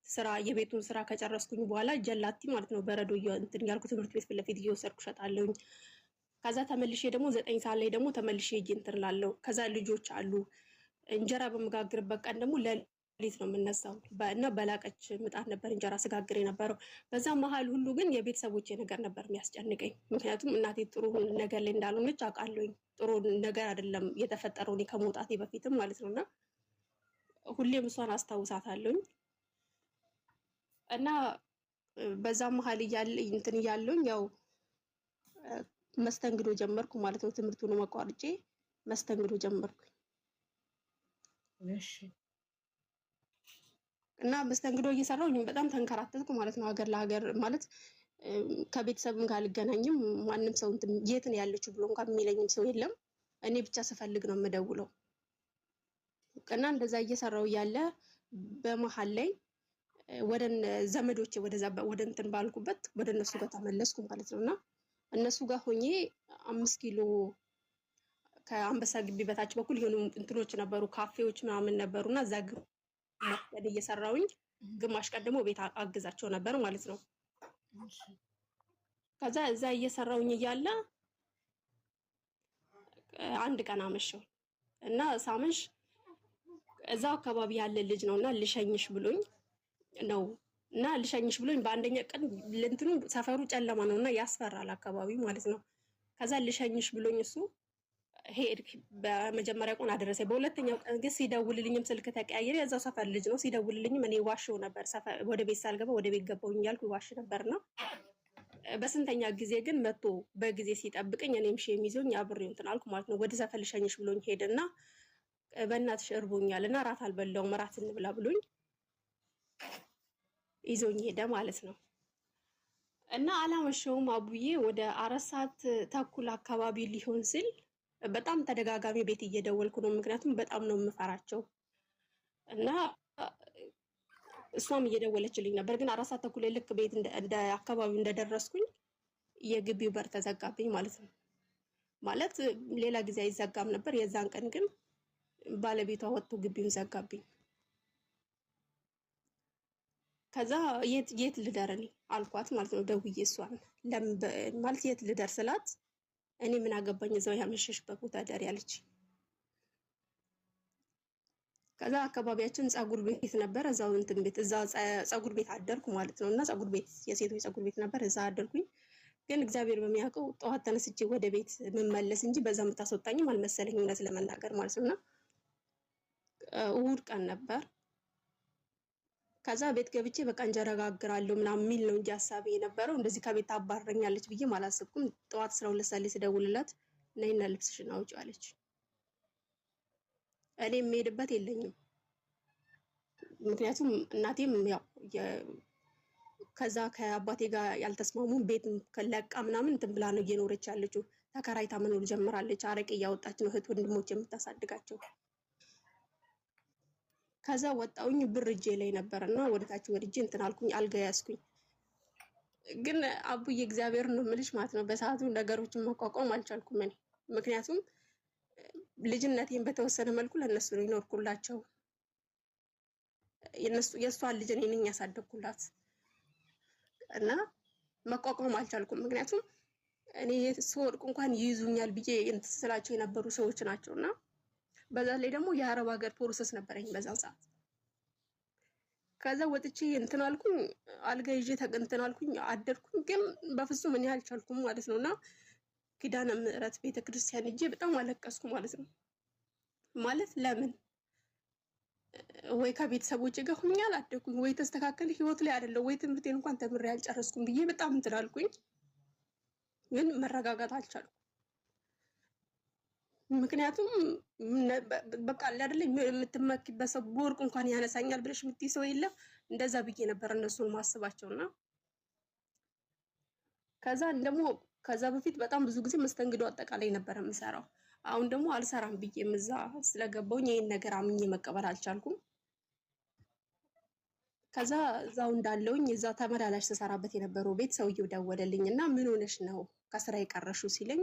ስራ የቤቱን ስራ ከጨረስኩኝ በኋላ ጀላቲ ማለት ነው በረዶ እንትን ያልኩ ትምህርት ቤት ፊት ለፊት እየወሰድኩ ሸጣለሁኝ። ከዛ ተመልሼ ደግሞ 9 ሰዓት ላይ ደግሞ ተመልሼ እጄ እንትን እላለሁ። ከዛ ልጆች አሉ። እንጀራ በመጋግርበት ቀን ደግሞ ሌሊት ነው የምነሳው እና በላቀች ምጣድ ነበር እንጀራ ስጋግር የነበረው። በዛ መሀል ሁሉ ግን የቤተሰቦቼ ነገር ነበር የሚያስጨንቀኝ። ምክንያቱም እናቴ ጥሩ ነገር ላይ እንዳልሆነች አውቃለሁኝ። ጥሩ ነገር አይደለም የተፈጠረው እኔ ከመውጣቴ በፊትም ማለት ነው። እና ሁሌም እሷን አስታውሳታለሁኝ። እና በዛ መሀል እንትን እያለሁኝ ያው መስተንግዶ ጀመርኩ ማለት ነው። ትምህርቱን አቋርጬ መስተንግዶ ጀመርኩኝ። እሺ። እና መስተንግዶ እየሰራሁኝ በጣም ተንከራተትኩ ማለት ነው። ሀገር ለሀገር ማለት ከቤተሰብም ጋር አልገናኝም። ማንም ሰው የት ነው ያለችው ብሎ እንኳን የሚለኝም ሰው የለም። እኔ ብቻ ስፈልግ ነው የምደውለው። እና እንደዛ እየሰራሁ ያለ በመሀል ላይ ወደ ዘመዶቼ ወደ እንትን ባልኩበት ወደ እነሱ ጋር ተመለስኩ ማለት ነው። እና እነሱ ጋር ሆኜ 5 ኪሎ ከአንበሳ ግቢ በታች በኩል የሆኑ እንትኖች ነበሩ፣ ካፌዎች ምናምን ነበሩና እዛ ግማሽ ቀን እየሰራሁኝ ግማሽ ቀን ደግሞ ቤት አግዛቸው ነበር ማለት ነው። ከዛ እዛ እየሰራውኝ እያለ አንድ ቀን አመሸው እና ሳመሽ እዛው አካባቢ ያለ ልጅ ነውና ልሸኝሽ ብሎኝ ነው እና ልሸኝሽ ብሎኝ በአንደኛ ቀን ለእንትኑ ሰፈሩ ጨለማ ነውና ያስፈራል አካባቢው ማለት ነው። ከዛ ልሸኝሽ ብሎኝ እሱ ሄድ በመጀመሪያ ቀን አደረሰ። በሁለተኛው ቀን ግን ሲደውልልኝም ስልክ ተቀያየረ። የዛው ሰፈር ልጅ ነው። ሲደውልልኝም እኔ ዋሽው ነበር። ሰፈር ወደ ቤት ሳልገባ ወደ ቤት ገባሁኝ እያልኩ ዋሽ ነበርና በስንተኛ ጊዜ ግን መጥቶ በጊዜ ሲጠብቀኝ እኔም ሼም ይዞኝ አብሬው እንትን አልኩ ማለት ነው። ወደ ሰፈር ልሸኝሽ ብሎኝ ሄደና በእናትሽ እርቦኛል እና እራት አልበላሁም እራት እንብላ ብሎኝ ይዞኝ ሄደ ማለት ነው። እና አላመሸውም አቡዬ ወደ 4 ሰዓት ተኩል አካባቢ ሊሆን ሲል በጣም ተደጋጋሚ ቤት እየደወልኩ ነው። ምክንያቱም በጣም ነው የምፈራቸው እና እሷም እየደወለችልኝ ነበር። ግን 4 ሰዓት ተኩል ልክ ቤት እንደ አካባቢው እንደደረስኩኝ የግቢው በር ተዘጋብኝ ማለት ነው። ማለት ሌላ ጊዜ አይዘጋም ነበር። የዛን ቀን ግን ባለቤቷ ወጥቶ ግቢውን ዘጋብኝ። ከዛ የት ልደር እኔ አልኳት ማለት ነው። ደውዬ እሷን ማለት የት ልደር ስላት እኔ ምን አገባኝ እዛው ያመሸሽበት ቦታ ደር ያለች። ከዛ አካባቢያችን ፀጉር ቤት ነበር። እዛው እንትን ቤት እዛ ፀጉር ቤት አደርኩ ማለት ነው። እና ፀጉር ቤት የሴቶች ፀጉር ቤት ነበር። እዛ አደርኩኝ። ግን እግዚአብሔር በሚያውቀው ጠዋት ተነስቼ ወደ ቤት መመለስ እንጂ በዛ የምታስወጣኝም አልመሰለኝም እውነት ለመናገር ማለት ነው። እና እሑድ ቀን ነበር። ከዛ ቤት ገብቼ በቃ እንጀራ ጋግራለሁ ምናምን የሚል ነው እንጂ ሀሳቤ የነበረው እንደዚህ ከቤት ታባረኛለች ብዬ አላሰብኩም። ጠዋት 12 ሰዓት ላይ ስደውልላት ነይና ልብስሽን አውጪ አለች። እኔ የምሄድበት የለኝም። ምክንያቱም እናቴም ያው ከዛ ከአባቴ ጋር ያልተስማሙ ቤት ከለቃ ምናምን እንትን ብላ ነው እየኖረች ያለችው። ተከራይታ መኖር ጀምራለች። አረቄ እያወጣች ነው እህት ወንድሞች የምታሳድጋቸው። ከዛ ወጣውኝ ብር እጄ ላይ ነበርና ወደታች ወድጄ እንትን አልኩኝ፣ አልጋ ያዝኩኝ። ግን አቡዬ እግዚአብሔር ነው የምልሽ ማለት ነው በሰዓቱ ነገሮችን መቋቋም አልቻልኩም እኔ። ምክንያቱም ልጅነቴን በተወሰነ መልኩ ለነሱ ነው ይኖርኩላቸው። የእሷን ልጅ እኔ ነኝ ያሳደግኩላት እና መቋቋም አልቻልኩም። ምክንያቱም እኔ ስወድቅ እንኳን ይይዙኛል ብዬ እንትን ስላቸው የነበሩ ሰዎች ናቸውና በዛ ላይ ደግሞ የአረብ ሀገር ፕሮሰስ ነበረኝ በዛን ሰዓት። ከዛ ወጥቼ እንትን አልኩኝ፣ አልጋ ይዤ እንትን አልኩኝ፣ አደርኩኝ። ግን በፍጹም እኔ አልቻልኩም ማለት ነውና ኪዳነ ምሕረት ቤተክርስቲያን ሄጄ በጣም አለቀስኩ ማለት ነው። ማለት ለምን ወይ ከቤተሰቦቼ ጋር ሆኜ አላደኩኝ፣ ወይ ተስተካከለ ህይወት ላይ አይደለም፣ ወይ ትምህርቴን እንኳን ተምሬ አልጨረስኩም ብዬ በጣም እንትን አልኩኝ። ግን መረጋጋት አልቻልኩም። ምክንያቱም በቃ አይደለ የምትመኪበት ሰው በወርቅ እንኳን ያነሳኛል ብለሽ የምትይ ሰው የለም። እንደዛ ብዬ ነበር እነሱን ማስባቸውና ከዛ ደግሞ ከዛ በፊት በጣም ብዙ ጊዜ መስተንግዶ አጠቃላይ ነበር የምሰራው። አሁን ደግሞ አልሰራም ብዬ እዛ ስለገባሁኝ ይሄን ነገር አምኜ መቀበል አልቻልኩም። ከዛ እዛው እንዳለውኝ እዛ ተመላላሽ ተሰራበት የነበረው ቤት ሰውየው ደወለልኝ እና ምን ሆነሽ ነው ከስራ የቀረሽው ሲለኝ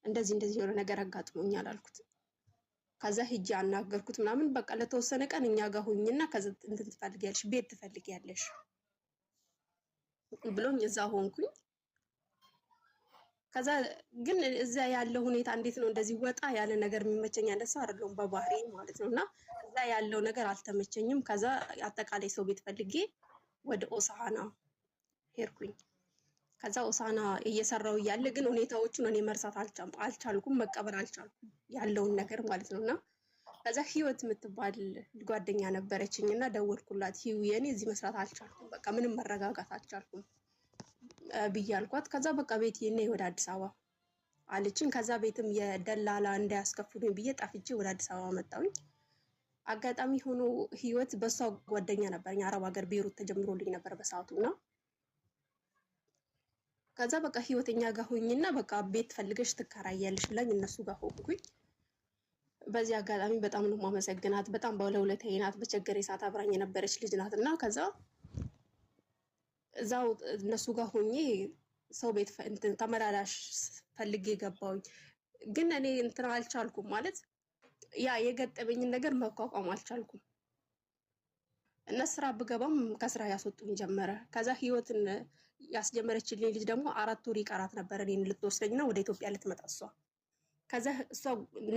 እንደዚህ የሆነ ነገር አጋጥሞኛል አልኩት። ከዛ ሂጂ አናገርኩት ምናምን በቃ ለተወሰነ ቀን እኛ ጋር ሆኝና ከዛ እንትን ትፈልጊያለሽ ቤት ትፈልጊያለሽ ብሎኝ እዛ ሆንኩኝ። ከዛ ግን እዛ ያለው ሁኔታ እንዴት ነው እንደዚህ ወጣ ያለ ነገር የሚመቸኝ እንደሱ አይደለም በባህሪ ማለት ነውና እዛ ያለው ነገር አልተመቸኝም። ከዛ አጠቃላይ ሰው ቤት ፈልጌ ወደ ኦሳና ሄድኩኝ። ከዛ ኦሳና እየሰራው እያለ ግን ሁኔታዎቹን እኔ መርሳት አልቻልኩም፣ መቀበል አልቻልኩም ያለውን ነገር ማለት ነውና ከዛ ህይወት የምትባል ጓደኛ ነበረችኝና ደወልኩላት። የኔ እዚህ መስራት አልቻልኩም፣ በቃ ምንም መረጋጋት አልቻልኩም ብዬ አልኳት። ከዛ በቃ ቤት ነይ ወደ አዲስ አበባ አለችኝ። ከዛ ቤትም የደላላ እንዳያስከፍሉኝ ብዬ ጠፍቼ ወደ አዲስ አበባ መጣሁኝ። አጋጣሚ ሆኖ ህይወት በሷ ጓደኛ ነበረኝ አረብ ሀገር ቤሩት ተጀምሮልኝ ነበር በሰዓቱና ከዛ በቃ ህይወተኛ ጋር ሆኝና በቃ ቤት ፈልገሽ ትከራያለሽ ብላኝ እነሱ ጋር ሆንኩኝ። በዚህ አጋጣሚ በጣም ነው ማመሰግናት። በጣም ባለውለታዬ ናት። በቸገሬ ሰዓት አብራኝ የነበረች ልጅ ናትና ከዛ እዛው እነሱ ጋር ሆኜ ሰው ቤት እንትን ተመላላሽ ፈልጌ ገባሁኝ። ግን እኔ እንትን አልቻልኩም ማለት ያ የገጠመኝን ነገር መቋቋም አልቻልኩም እና ስራ ብገባም ከስራ ያስወጡኝ ጀመረ። ከዛ ህይወትን ያስጀመረችልኝ ልጅ ደግሞ 4 ወር ይቀራት ነበር እኔን ልትወስደኝና ወደ ኢትዮጵያ ልትመጣ እሷ። ከዛ እሷ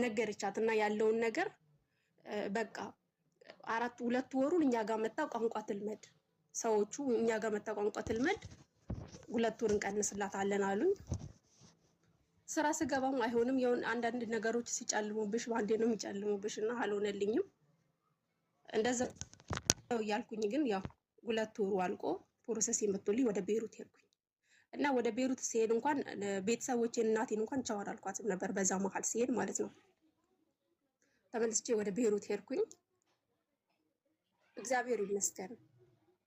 ነገረቻት እና ያለውን ነገር በቃ 2 ወሩን እኛ ጋር መጣ ቋንቋ ትልመድ፣ ሰዎቹ እኛ ጋር መጣ ቋንቋ ትልመድ፣ 2 ወር እንቀንስላታለን አሉኝ። ስራ ስገባም አይሆንም የሆነ አንዳንድ ነገሮች ሲጨልሙብሽ ባንዴ ነው የሚጨልሙብሽ እና አልሆነልኝም። እንደዛ ያልኩኝ ግን ያው 2 ወሩ አልቆ ፕሮሰስ የመጥቶልኝ ወደ ቤይሩት ሄድኩኝ እና ወደ ቤይሩት ሲሄድ እንኳን ቤተሰቦቼን እናቴን እንኳን ቻው አላልኳትም ነበር በዛ መሀል ሲሄድ ማለት ነው። ተመልስቼ ወደ ቤይሩት ሄድኩኝ። እግዚአብሔር ይመስገን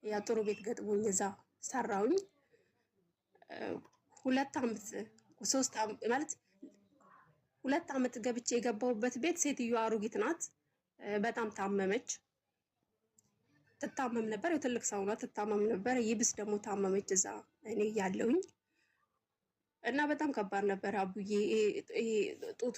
ያ ጥሩ ቤት ገጥሞኝ እዛ ሰራውኝ። 2 ዓመት 3 ዓመት ማለት 2 ዓመት ገብቼ የገባሁበት ቤት ሴትዮዋ አሮጊት ናት። በጣም ታመመች። ትታመም ነበር። የትልቅ ሰው ናት፣ ትታመም ነበር። ይብስ ደግሞ ታመመች እዛ እኔ ያለውኝ እና በጣም ከባድ ነበር። አቡዬ ጡት